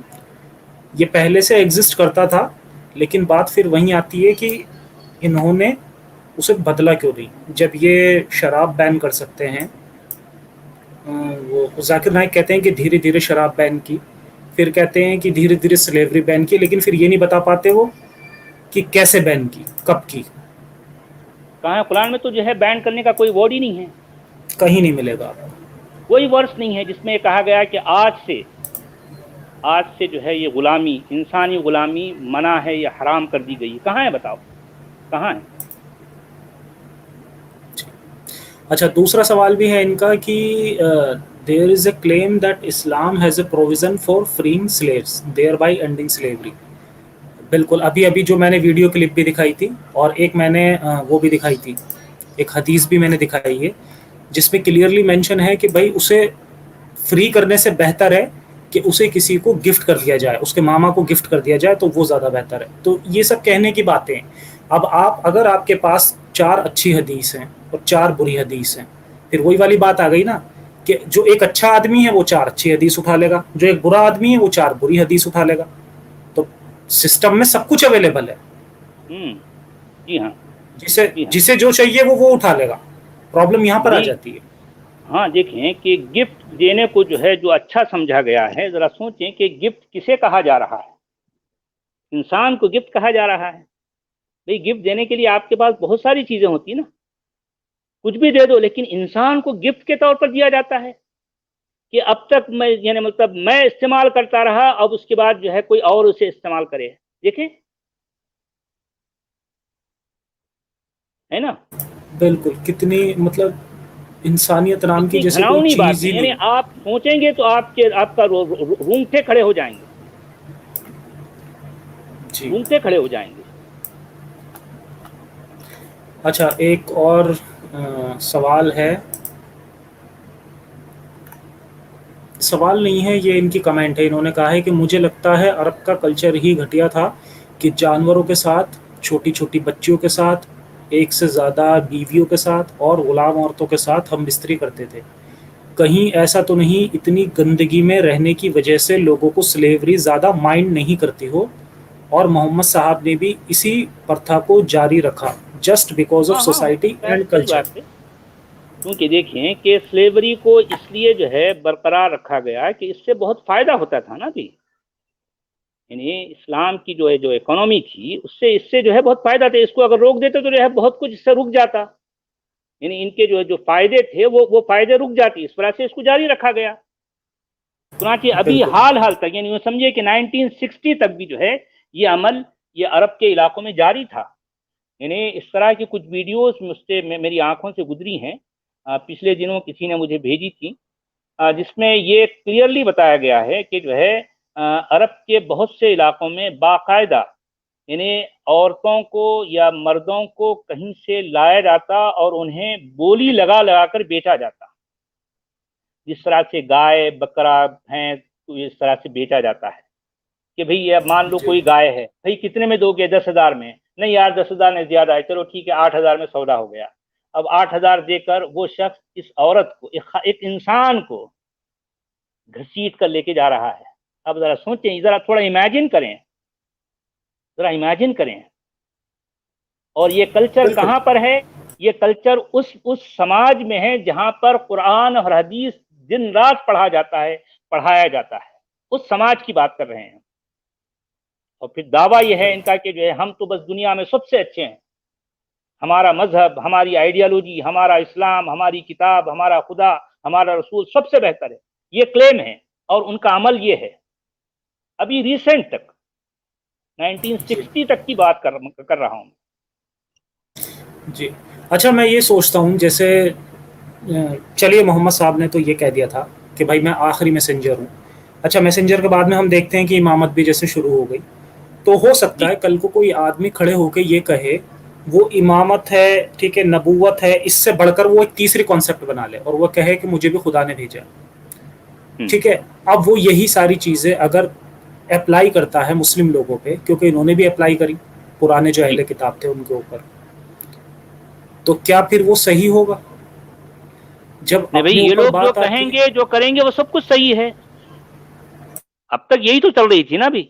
یہ پہلے سے ایگزسٹ کرتا تھا، لیکن بات پھر وہیں آتی ہے کہ انہوں نے اسے بدلا کیوں نہیں. جب یہ شراب بین کر سکتے ہیں، وہ ذاکر نائک کہتے ہیں کہ دھیرے دھیرے شراب بین کی، پھر کہتے ہیں کہ دھیرے دھیرے سلیوری بین کی، لیکن پھر یہ نہیں بتا پاتے وہ کہ کیسے بین کی، کب کی. کہاں ہے قرآن میں تو جو ہے بین کرنے کا کوئی ورڈ ہی نہیں ہے، کہیں نہیں ملے گا. کوئی ورس نہیں ہے جس میں یہ کہا گیا کہ آج سے جو ہے یہ غلامی، انسانی غلامی منع ہے یا حرام کر دی گئی. کہاں ہے بتاؤ، کہاں ہے؟ اچھا، دوسرا سوال بھی ہے ان کا کہ there is a claim that Islam has a provision for freeing slaves thereby ending slavery. بالکل، ابھی جو میں نے ویڈیو کلپ بھی دکھائی تھی، اور ایک میں نے وہ بھی دکھائی تھی، ایک حدیث بھی میں نے دکھائی ہے جس میں کلیئرلی مینشن ہے کہ بھائی اسے فری کرنے سے بہتر ہے کہ اسے کسی کو گفٹ کر دیا جائے، اس کے ماما کو گفٹ کر دیا جائے، تو وہ زیادہ بہتر ہے. تو یہ سب کہنے کی باتیں. اب اگر آپ کے پاس 4 اچھی حدیث ہیں اور 4 بری حدیث ہیں، پھر وہی والی بات آ گئی نا کہ جو ایک اچھا آدمی ہے وہ 4 اچھی حدیث اٹھا لے گا، جو ایک برا آدمی ہے وہ 4 بری حدیث اٹھا لے گا. تو سسٹم میں سب کچھ اویلیبل ہے. جی ہاں، جسے جو چاہیے وہ اٹھا لے گا. پرابلم یہاں پر آ جاتی ہے. ہاں دیکھیں کہ گفٹ دینے کو جو ہے جو اچھا سمجھا گیا ہے، ذرا سوچیں کہ گفٹ کسے کہا جا رہا ہے. انسان کو گفٹ کہا جا رہا ہے. بھئی گفٹ دینے کے لیے آپ کے پاس بہت ساری چیزیں ہوتی ہیں نا، کچھ بھی دے دو، لیکن انسان کو گفٹ کے طور پر دیا جاتا ہے کہ اب تک میں استعمال کرتا رہا، اب اس کے بعد جو ہے کوئی اور اسے استعمال کرے. دیکھیں، ہے نا، بالکل کتنی انسانیت نام کی جیسے کوئی گھناؤنی بات چیز ہے. ہی یعنی نہیں. آپ سوچیں گے تو آپ کا رونگٹے کھڑے ہو جائیں گے، جی. رونگٹے کھڑے ہو جائیں گے. اچھا، ایک اور سوال ہے، سوال نہیں ہے یہ ان کی کمنٹ ہے. انہوں نے کہا ہے کہ مجھے لگتا ہے عرب کا کلچر ہی گھٹیا تھا کہ جانوروں کے ساتھ، چھوٹی چھوٹی بچیوں کے ساتھ، ایک سے زیادہ بیویوں کے ساتھ اور غلام عورتوں کے ساتھ ہم بستری کرتے تھے. کہیں ایسا تو نہیں اتنی گندگی میں رہنے کی وجہ سے لوگوں کو سلیوری زیادہ مائنڈ نہیں کرتی ہو، اور محمد صاحب نے بھی اسی پرتھا کو جاری رکھا جسٹ بیکاز آف ہاں سوسائٹی اینڈ صحیح کلچر. بات ہے. کیونکہ دیکھیں کہ سلیوری کو اس لیے جو ہے برقرار رکھا گیا کہ اس سے بہت فائدہ ہوتا تھا نا بھی. یعنی اسلام کی جو اکانومی تھی، اس سے جو ہے بہت فائدہ تھا. اس کو اگر روک دیتے تو جو ہے بہت کچھ اس سے رک جاتا. یعنی ان کے جو فائدے تھے وہ فائدے رک جاتی. اس وجہ سے اس کو جاری رکھا گیا. چنانچہ ابھی بالکل. حال تک، یعنی سمجھے کہ 1960 تک بھی جو ہے یہ عمل یہ عرب کے علاقوں میں جاری تھا. یعنی اس طرح کی کچھ ویڈیوز میری آنکھوں سے گزری ہیں، پچھلے دنوں کسی نے مجھے بھیجی تھی، جس میں یہ کلیئرلی بتایا گیا ہے کہ جو ہے عرب کے بہت سے علاقوں میں باقاعدہ یعنی عورتوں کو یا مردوں کو کہیں سے لایا جاتا اور انہیں بولی لگا کر بیچا جاتا. جس طرح سے گائے، بکرا، بھینس اس طرح سے بیچا جاتا ہے کہ بھئی اب مان لو کوئی گائے ہے، بھئی کتنے میں دو گے؟ 10,000 میں. نہیں یار 10,000 نے زیادہ ہے، چلو ٹھیک ہے 8,000 میں سودا ہو گیا. اب 8,000 دے کر وہ شخص اس عورت کو، ایک انسان کو گھسیٹ کر لے کے جا رہا ہے. اب ذرا سوچیں، ذرا تھوڑا امیجن کریں، اور یہ کلچر بالکل. کہاں پر ہے؟ یہ کلچر اس سماج میں ہے جہاں پر قرآن اور حدیث دن رات پڑھایا جاتا ہے. اس سماج کی بات کر رہے ہیں. اور پھر دعویٰ یہ ہے ان کا کہ جو ہے ہم تو بس دنیا میں سب سے اچھے ہیں، ہمارا مذہب، ہماری آئیڈیالوجی، ہمارا اسلام، ہماری کتاب، ہمارا خدا، ہمارا رسول سب سے بہتر ہے. یہ کلیم ہے اور ان کا عمل یہ ہے. ابھی ریسنٹ تک 1960 تک کی بات کر رہا ہوں. जी। अच्छा, मैं ये सोचता हूँ जैसे चलिए मोहम्मद साहब ने तो ये कह दिया था कि भाई मैं आखिरी मैसेंजर हूँ। अच्छा, मैसेंजर के बाद में हम देखते हैं कि इमामत भी जैसे शुरू हो गई। तो हो सकता जी है कल को कोई आदमी खड़े होके ये कहे वो इमामत है, ठीक है, नबूवत है, इससे बढ़कर वो एक तीसरी कॉन्सेप्ट बना ले और वो कहे कि मुझे भी खुदा ने भेजा। हम्म, ठीक है, अब वो यही सारी चीज़ें अगर अप्लाई करता है मुस्लिम लोगों पे, क्योंकि इन्होंने भी अप्लाई करी पुराने जो जी अहले किताब थे उनके ऊपर, तो क्या फिर वो सही होगा जब नहीं भाई, अपने ये ऊपर लोग जो बात आती है? कहेंगे जो करेंगे वो सब कुछ सही है। अब तक यही तो चल रही थी ना अभी।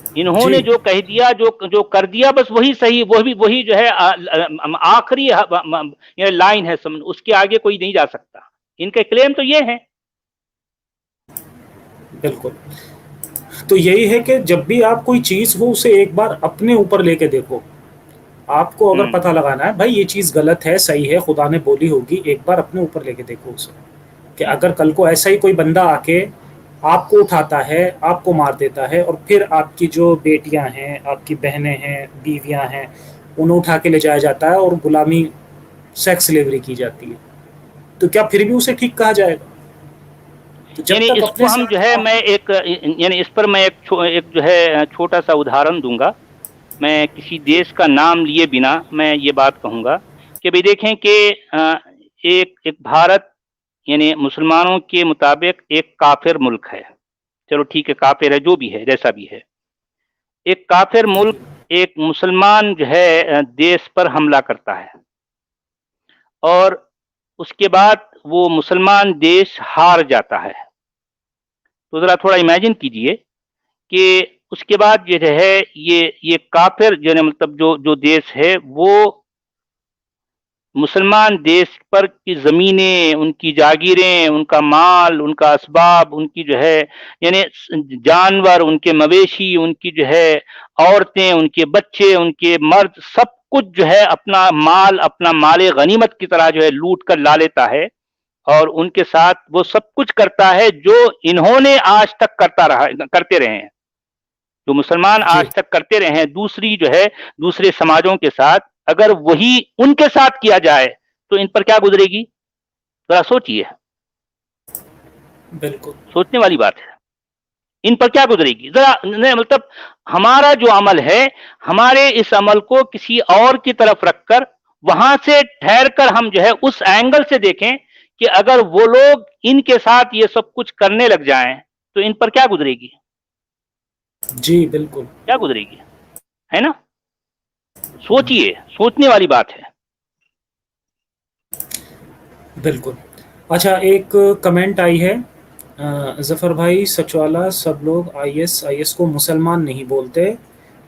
जी इन्होंने जो कह दिया, जो जो कर दिया, बस वही सही, वही जो है आखिरी लाइन है, समझ, उसके आगे कोई नहीं जा सकता। इनके क्लेम तो ये है। बिल्कुल। तो यही है कि जब भी आप कोई चीज़ हो उसे एक बार अपने ऊपर लेके देखो। आपको अगर पता लगाना है भाई ये चीज़ गलत है, सही है, खुदा ने बोली होगी, एक बार अपने ऊपर लेके देखो उसे, कि जी अगर कल को ऐसा ही कोई बंदा आके आपको उठाता है, आपको मार देता है और फिर आपकी जो बेटियां हैं, आपकी बहनें हैं, बीवियां हैं, उन्हें उठा के ले जाया जाता है और गुलामी, सेक्स स्लेवरी की जाती है, तो क्या फिर भी उसे ठीक कहा जाएगा? तो जब यानी तक इसको अपने हम जो साथ है, आप, मैं एक यानी इस पर मैं एक जो है छोटा सा उदाहरण दूंगा। मैं किसी देश का नाम लिए बिना मैं ये बात कहूंगा कि भाई देखें कि एक एक भारत यानी मुसलमानों के मुताबिक एक काफिर मुल्क है। चलो ठीक है, काफिर है, जो भी है, जैसा भी है। एक काफिर मुल्क एक मुसलमान जो है देश पर हमला करता है, और उसके बाद वो मुसलमान देश हार जाता है। तो जरा थोड़ा इमेजिन कीजिए कि उसके बाद जो है ये काफिर जो है, मतलब जो जो देश है, वो मुसलमान देश पर की ज़मीनें, उनकी जागीरें, उनका माल, उनका असबाब, उनकी जो है यानी जानवर, उनके मवेशी, उनकी जो है औरतें, उनके बच्चे, उनके मर्द, सब कुछ जो है अपना माल, अपना माले गनीमत की तरह जो है लूट कर ला लेता है। और उनके साथ वो सब कुछ करता है जो इन्होंने आज तक करते रहे हैं, जो मुसलमान जी आज तक करते रहे हैं दूसरी जो है दूसरे समाजों के साथ। अगर वही उनके साथ किया जाए तो इन पर क्या गुजरेगी, जरा सोचिए। बिल्कुल सोचने वाली बात है। इन पर क्या गुजरेगी जरा, नहीं मतलब हमारा जो अमल है, हमारे इस अमल को किसी और की तरफ रखकर वहां से ठहर कर हम जो है उस एंगल से देखें कि अगर वो लोग इनके साथ ये सब कुछ करने लग जाएं तो इन पर क्या गुजरेगी, जी बिल्कुल क्या गुजरेगी, है ना? सोचिए, सोचने वाली बात है। बिल्कुल। अच्छा, एक कमेंट आई है, ज़फ़र भाई सचवाला, सब लोग आईएस को मुसलमान नहीं बोलते,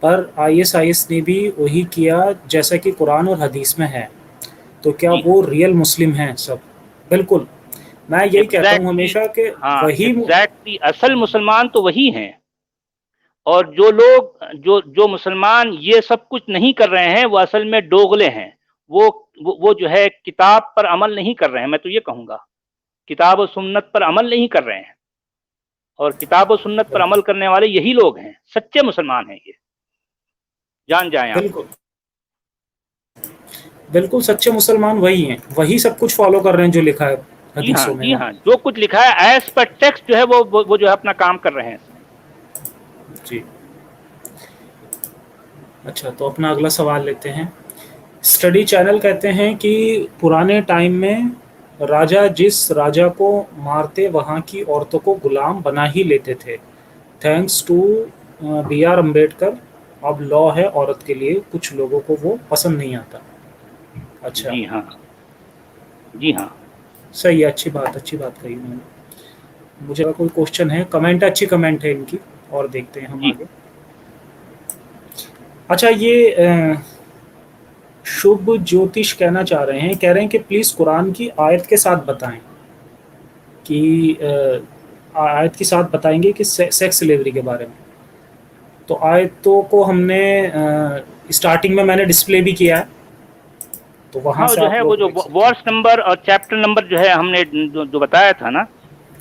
पर आईएस ने भी वही किया जैसा कि कुरान और हदीस में है, तो क्या जी वो रियल मुस्लिम हैं सब? बिल्कुल, मैं यही कहता हूँ एग्जैक्टली, हमेशा कि हाँ वही एग्जैक्टली, असल मुसलमान तो वही हैं। और जो लोग जो जो मुसलमान ये सब कुछ नहीं कर रहे हैं वो असल में डोगले हैं। वो जो है किताब पर अमल नहीं कर रहे हैं, मैं तो ये कहूँगा किताब और सुन्नत पर अमल नहीं कर रहे हैं। और किताब और सुन्नत पर अमल करने वाले यही लोग हैं, सच्चे मुसलमान हैं ये, जान जाएं आप। बिल्कुल बिल्कुल सच्चे मुसलमान वही हैं, वही सब कुछ फॉलो कर रहे हैं जो लिखा है जी हाँ, हदीसों में जी ना। हाँ, जो कुछ लिखा है एज पर टेक्स्ट जो है वो जो है अपना काम कर रहे हैं इसमें। जी। अच्छा, तो अपना अगला सवाल लेते हैं। स्टडी चैनल कहते हैं कि पुराने टाइम में राजा जिस राजा को मारते वहाँ की औरतों को गुलाम बना ही लेते थे। Thanks to B R Ambedkar अब लॉ है औरत के लिए, कुछ लोगों को वो पसंद नहीं आता। अच्छा, जी हाँ, जी हाँ। सही है, अच्छी बात कही उन्होंने। मुझे अगर कोई क्वेश्चन है, कमेंट अच्छी कमेंट है इनकी, और देखते हैं हम जी आगे। अच्छा, ये शुभ ज्योतिष कहना चाह रहे हैं, कह रहे हैं कि प्लीज़ कुरान की आयत के साथ बताएं कि आयत के साथ बताएंगे कि सेक्स स्लेवरी के बारे में। तो आयतों को हमने स्टार्टिंग में मैंने डिस्प्ले भी किया है, तो वहाँ हाँ से जो आप है वो लोग जो देख सकते हैं। वर्स नंबर और चैप्टर नंबर जो है हमने जो बताया था ना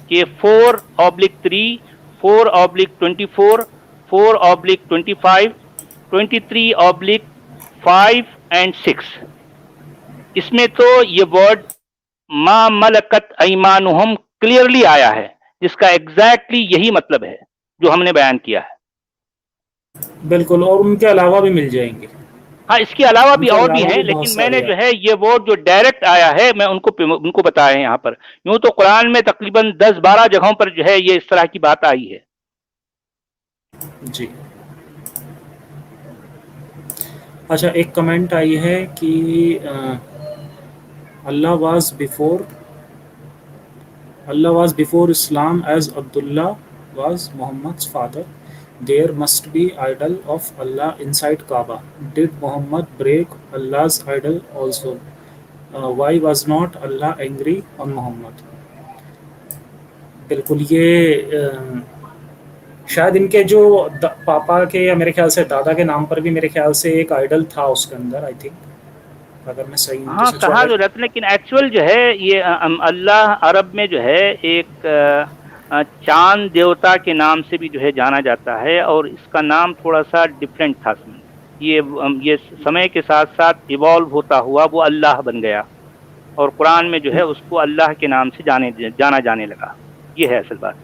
कि 4/3, 4/24, 4/25, 23/5, एंड 6, इसमें तो ये वर्ड मा मलकत ऐमानुहुम क्लियरली आया है, जिसका एग्जैक्टली यही मतलब है जो हमने बयान किया है। बिल्कुल, और उनके अलावा भी मिल जाएंगे। हाँ, इसके अलावा भी उनके और भी अलावा हैं, भी बहुत लेकिन सारे मैंने जो हैं। है ये वर्ड जो डायरेक्ट आया है मैं उनको बताया है यहाँ पर। यूं तो कुरान में तकरीबन 10-12 जगहों पर जो है ये इस तरह की बात आई है। जी। अच्छा, एक कमेंट आई है कि Allah was before Islam as Abdullah was Mohammad's father, there must be idol of Allah inside Kaaba, did Mohammad break Allah's idol also, why was not Allah angry on Mohammad. बिल्कुल, ये शायद इनके जो पापा के या मेरे ख्याल से दादा के नाम पर भी मेरे ख्याल से एक आइडल था उसके अंदर, आई थिंक, अगर मैं सही हूँ तो। हाँ, कहा जो रहता, लेकिन एक्चुअल जो है ये अल्लाह अरब में जो है एक चांद देवता के नाम से भी जो है जाना जाता है, और इसका नाम थोड़ा सा डिफरेंट था। ये समय के साथ साथ इवॉल्व होता हुआ वो अल्लाह बन गया, और कुरान में जो है उसको अल्लाह के नाम से जाना जाने लगा। ये है असल बात।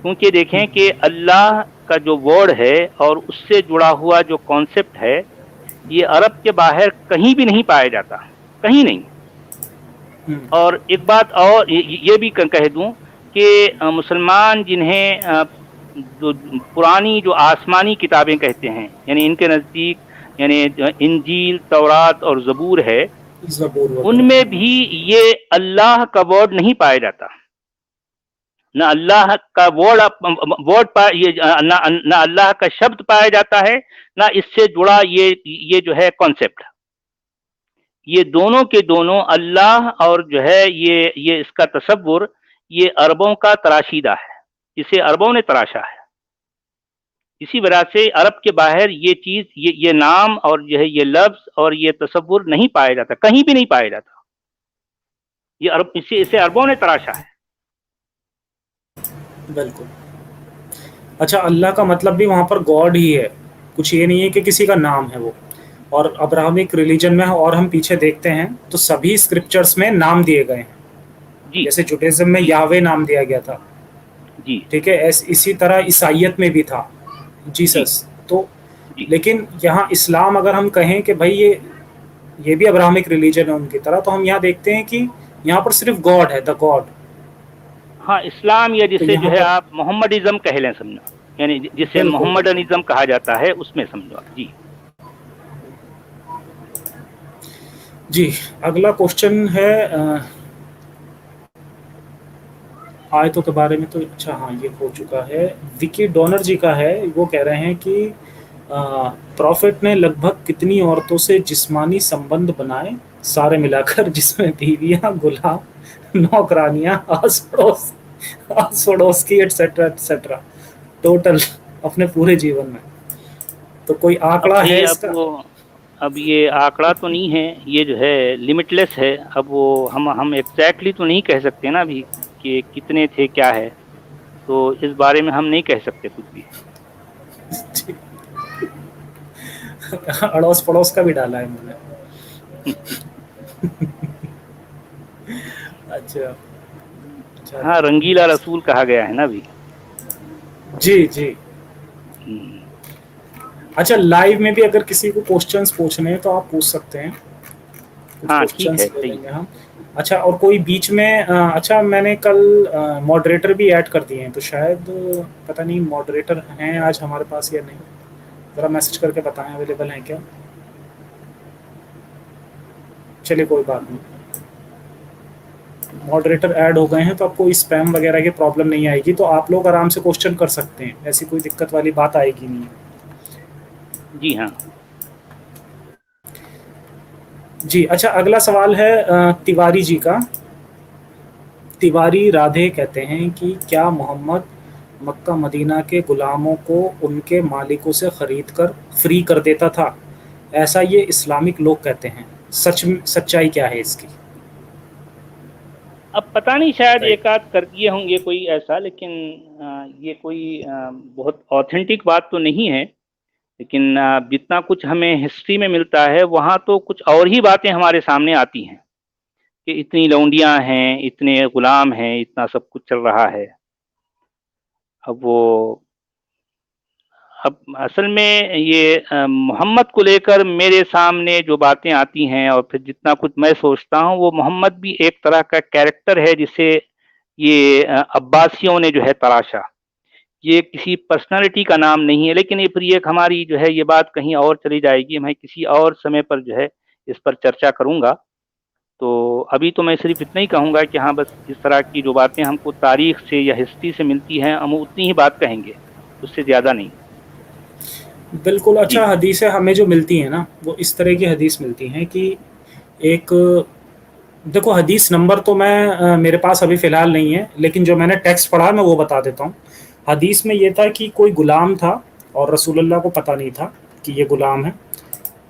क्योंकि देखें कि अल्लाह का जो वर्ड है और उससे जुड़ा हुआ जो कॉन्सेप्ट है, ये अरब के बाहर कहीं भी नहीं पाया जाता, कहीं नहीं। और एक बात और ये भी कह दूं कि मुसलमान जिन्हें जो पुरानी जो आसमानी किताबें कहते हैं, यानी इनके नज़दीक यानी इंजील, तौरात और ज़बूर है, उनमें भी ये अल्लाह का वर्ड नहीं पाया जाता। न अल्लाह का न अल्लाह का शब्द पाया जाता है, ना इससे जुड़ा ये जो है कॉन्सेप्ट। ये दोनों के दोनों अल्लाह और जो है ये इसका तसव्वुर ये अरबों का तराशीदा है, इसे अरबों ने तराशा है। इसी वजह से अरब के बाहर ये चीज ये नाम और जो है ये लफ्ज और ये तसव्वुर नहीं पाया जाता, कहीं भी नहीं पाया जाता। ये इसे अरबों ने तराशा है। बिल्कुल। अच्छा, अल्लाह का मतलब भी वहाँ पर गॉड ही है, कुछ ये नहीं है कि किसी का नाम है वो। और अब्राहमिक रिलीजन में और हम पीछे देखते हैं तो सभी स्क्रिप्चर्स में नाम दिए गए हैं। जैसे जुडाइज्म में यावे नाम दिया गया था, जी, ठीक है, इसी तरह ईसाइयत में भी था जीसस। तो लेकिन यहाँ इस्लाम अगर हम कहें कि भाई ये भी अब्राहमिक रिलीजन है उनकी तरह, तो हम यहाँ देखते हैं कि यहाँ पर सिर्फ गॉड है, द गॉड। हाँ, इस्लाम या जिसे जो है आप मोहम्मदिज्म कह लें, समझो, यानी जिसे मोहम्मदनिज्म कहा जाता है, उसमें समझो आप। जी, अगला क्वेश्चन है आयतों के बारे में। तो अच्छा, हाँ, ये हो चुका है। विकी डोनर जी का है, वो कह रहे हैं कि प्रॉफिट ने लगभग कितनी औरतों से जिस्मानी संबंध बनाए सारे मिलाकर, जिसमें बीवियां, गुलाम, नौकरानियां, आस पड़ोस की एटसेट्रा एटसेट्रा, टोटल अपने पूरे जीवन में। तो कोई आंकड़ा है इसका? अब ये आंकड़ा तो नहीं है, ये जो है लिमिटलेस है। अब वो हम एग्जैक्टली तो नहीं कह सकते ना अभी कि कितने थे, क्या है, तो इस बारे में हम नहीं कह सकते कुछ भी। अड़ोस पड़ोस का भी डाला है मैंने। अच्छा, हाँ, रंगीला रसूल कहा गया है ना अभी। जी। अच्छा, लाइव में भी अगर किसी को क्वेश्चंस पूछने हैं तो आप पूछ सकते हैं। हाँ, ठीक है, सही है हम। अच्छा, और कोई बीच में अच्छा, मैंने कल मॉडरेटर भी ऐड कर दिए हैं, तो शायद पता नहीं मॉडरेटर हैं आज हमारे पास या नहीं, ज़रा मैसेज करके बताएं अवेलेबल हैं क्या। चलिए, कोई बात नहीं, मॉडरेटर ऐड हो गए हैं तो आपको स्पैम वगैरह की प्रॉब्लम नहीं आएगी, तो आप लोग आराम से क्वेश्चन कर सकते हैं, ऐसी कोई दिक्कत वाली बात आएगी नहीं। जी हाँ जी। अच्छा, अगला सवाल है तिवारी जी का। तिवारी राधे कहते हैं कि क्या मोहम्मद मक्का मदीना के गुलामों को उनके मालिकों से खरीद कर फ्री कर देता था, ऐसा ये इस्लामिक लोग कहते हैं, सच्चाई क्या है इसकी? अब पता नहीं, शायद एक आध कर दिए होंगे कोई ऐसा, लेकिन ये कोई बहुत ऑथेंटिक बात तो नहीं है। لیکن جتنا کچھ ہمیں ہسٹری میں ملتا ہے وہاں تو کچھ اور ہی باتیں ہمارے سامنے آتی ہیں کہ اتنی لونڈیاں ہیں، اتنے غلام ہیں، اتنا سب کچھ چل رہا ہے۔ اب اصل میں یہ محمد کو لے کر میرے سامنے جو باتیں آتی ہیں اور پھر جتنا کچھ میں سوچتا ہوں، وہ محمد بھی ایک طرح کا کیریکٹر ہے جسے یہ عباسیوں نے جو ہے تراشا۔ یہ کسی پرسنالٹی کا نام نہیں ہے، لیکن یہ پھر ایک ہماری جو ہے یہ بات کہیں اور چلی جائے گی، میں کسی اور سمے پر جو ہے اس پر چرچا کروں گا۔ تو ابھی تو میں صرف اتنا ہی کہوں گا کہ ہاں بس اس طرح کی جو باتیں ہم کو تاریخ سے یا ہسٹری سے ملتی ہیں ہم اتنی ہی بات کہیں گے، اس سے زیادہ نہیں۔ بالکل۔ جی اچھا، حدیثیں ہمیں جو ملتی ہیں نا وہ اس طرح کی حدیث ملتی ہیں کہ ایک، دیکھو حدیث نمبر تو میں میرے پاس ابھی فی الحال نہیں ہے، لیکن جو میں نے ٹیکسٹ پڑھا میں وہ بتا دیتا ہوں۔ حدیث میں یہ تھا کہ کوئی غلام تھا اور رسول اللہ کو پتہ نہیں تھا کہ یہ غلام ہے،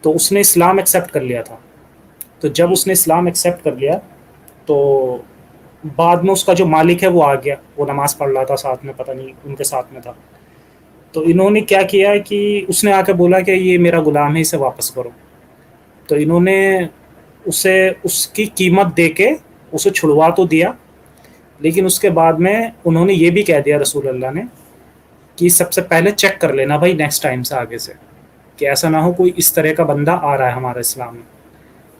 تو اس نے اسلام ایکسیپٹ کر لیا تھا۔ تو جب اس نے اسلام ایکسیپٹ کر لیا تو بعد میں اس کا جو مالک ہے وہ آ گیا، وہ نماز پڑھ رہا تھا ساتھ میں، پتہ نہیں ان کے ساتھ میں تھا۔ تو انہوں نے کیا کیا کہ اس نے آ کے بولا کہ یہ میرا غلام ہے، اسے واپس کرو۔ تو انہوں نے اسے اس کی قیمت دے کے اسے چھڑوا تو دیا، لیکن اس کے بعد میں انہوں نے یہ بھی کہہ دیا رسول اللہ نے کہ سب سے پہلے چیک کر لینا بھائی نیکسٹ ٹائم سے آگے سے، کہ ایسا نہ ہو کوئی اس طرح کا بندہ آ رہا ہے ہمارے اسلام میں۔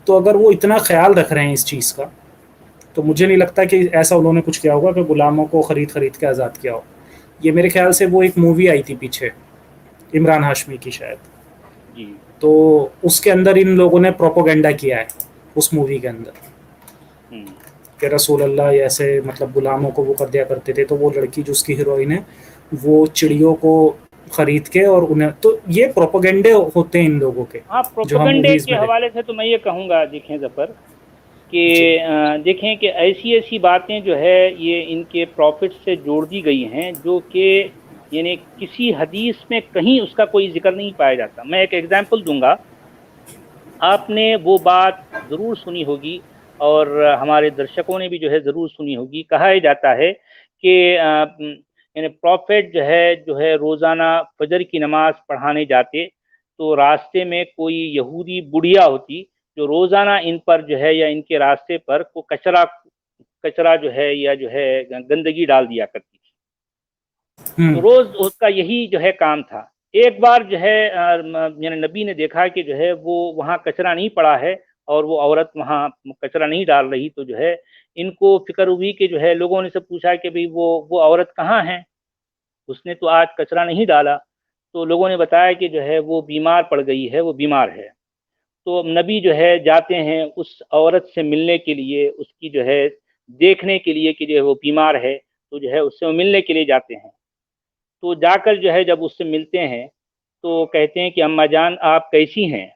تو اگر وہ اتنا خیال رکھ رہے ہیں اس چیز کا تو مجھے نہیں لگتا کہ ایسا انہوں نے کچھ کیا ہوگا کہ غلاموں کو خرید کے آزاد کیا ہو۔ یہ میرے خیال سے وہ ایک مووی آئی تھی پیچھے عمران ہاشمی کی شاید، جی تو اس کے اندر ان لوگوں نے پروپوگنڈا کیا ہے اس مووی کے اندر کہ رسول اللہ ایسے مطلب غلاموں کو وہ کر دیا کرتے تھے۔ تو وہ لڑکی جو اس کی ہیروئن ہے وہ چڑیوں کو خرید کے اور انہیں، تو یہ پروپوگنڈے ہوتے ہیں ان لوگوں کے ہاں، جو ہم پروپیگنڈے موویز کے میں حوالے سے تو میں یہ کہوں گا، دیکھیں ظفر کہ جی دیکھیں کہ ایسی ایسی باتیں جو ہے یہ ان کے پروفٹ سے جوڑ دی گئی ہیں جو کہ یعنی کسی حدیث میں کہیں اس کا کوئی ذکر نہیں پایا جاتا۔ میں ایک ایگزامپل دوں گا، آپ نے وہ بات ضرور سنی ہوگی اور ہمارے درشکوں نے بھی جو ہے ضرور سنی ہوگی، کہا جاتا ہے کہ یعنی پروفٹ جو ہے روزانہ فجر کی نماز پڑھانے جاتے تو راستے میں کوئی یہودی بڑھیا ہوتی جو روزانہ ان پر جو ہے یا ان کے راستے پر کو کچرا جو ہے یا جو ہے گندگی ڈال دیا کرتی تھی۔ تو روز اس کا یہی جو ہے کام تھا۔ ایک بار جو ہے یعنی نبی نے دیکھا کہ جو ہے وہ وہاں کچرا نہیں پڑا ہے اور وہ عورت وہاں کچرا نہیں ڈال رہی، تو جو ہے ان کو فکر ہوئی کہ جو ہے لوگوں نے سے پوچھا کہ بھئی وہ عورت کہاں ہے، اس نے تو آج کچرا نہیں ڈالا۔ تو لوگوں نے بتایا کہ جو ہے وہ بیمار پڑ گئی ہے، وہ بیمار ہے۔ تو نبی جو ہے جاتے ہیں اس عورت سے ملنے کے لیے، اس کی جو ہے دیکھنے کے لیے کہ جو ہے وہ بیمار ہے، تو جو ہے اس سے ملنے کے لیے جاتے ہیں۔ تو جا کر جو ہے جب اس سے ملتے ہیں تو کہتے ہیں کہ اماں جان آپ کیسی ہیں،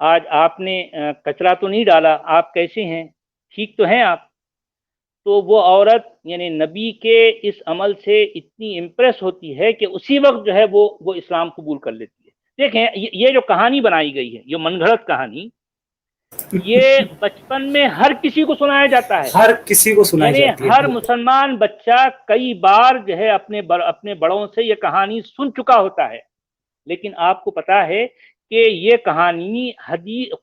آج آپ نے کچرا تو نہیں ڈالا، آپ کیسے ہیں، ٹھیک تو ہیں آپ؟ تو وہ عورت یعنی نبی کے اس عمل سے اتنی امپریس ہوتی ہے کہ اسی وقت جو ہے وہ اسلام قبول کر لیتی ہے۔ دیکھیں یہ جو کہانی بنائی گئی ہے، یہ من گھڑت کہانی، یہ بچپن میں ہر کسی کو سنایا جاتا ہے، ہر کسی کو سنائی یعنی جاتی ہے۔ ہر مسلمان بچہ کئی بار جو ہے اپنے بڑوں سے یہ کہانی سن چکا ہوتا ہے، لیکن آپ کو پتا ہے کہ یہ کہانی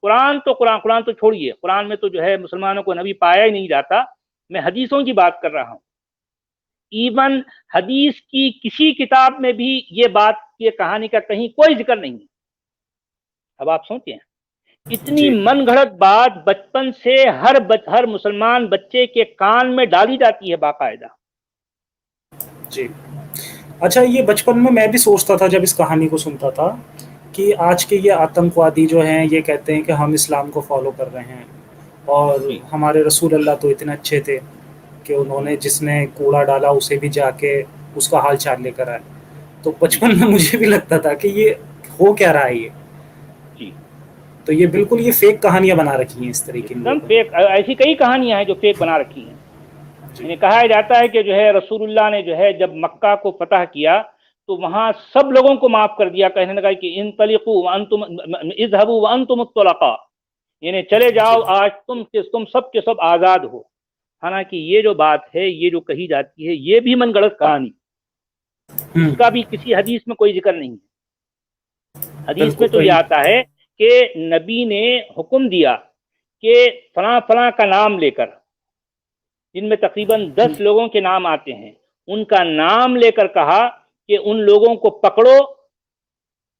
قرآن تو چھوڑیے، قرآن میں تو جو ہے مسلمانوں کو نبی پایا ہی نہیں جاتا، میں حدیثوں کی بات کر رہا ہوں۔ ایون حدیث کی کسی کتاب میں بھی یہ کہانی کا کہیں کوئی ذکر نہیں ہے۔ اب آپ سوچیں، اتنی من گھڑت بات بچپن سے ہر مسلمان بچے کے کان میں ڈالی جاتی ہے باقاعدہ۔ جی اچھا، یہ بچپن میں بھی سوچتا تھا جب اس کہانی کو سنتا تھا کہ آج کے یہ آتنکوادی جو ہیں یہ کہتے ہیں کہ ہم اسلام کو فالو کر رہے ہیں، اور جی ہمارے رسول اللہ تو اتنے اچھے تھے کہ انہوں نے جس نے کوڑا ڈالا اسے بھی جا کے اس کا حال چال لے کر آئے۔ تو بچپن میں مجھے بھی لگتا تھا کہ یہ ہو کیا رہا ہے یہ، جی تو یہ بالکل یہ فیک کہانیاں بنا رکھی ہیں اس طریقے ایک دم فیک، ایسی کئی کہانیاں ہیں جو فیک بنا رکھی ہیں۔ یعنی کہا جاتا ہے کہ جو ہے رسول اللہ نے جو ہے جب مکہ کو فتح کیا تو وہاں سب لوگوں کو معاف کر دیا، کہنے لگا کہ انطلقوا وانتم اذهبوا وانتم الطلقاء، یعنی چلے جاؤ آج تم سب کے سب آزاد ہو۔ حالانکہ یہ جو بات ہے، یہ جو کہی جاتی ہے، یہ بھی من گڑت کہانی، اس کا بھی کسی حدیث میں کوئی ذکر نہیں ہے۔ حدیث بالکل میں تو یہ آتا ہے کہ نبی نے حکم دیا کہ فلاں فلاں کا نام لے کر، جن میں تقریباً 10 لوگوں کے نام آتے ہیں، ان کا نام لے کر کہا کہ ان لوگوں کو پکڑو،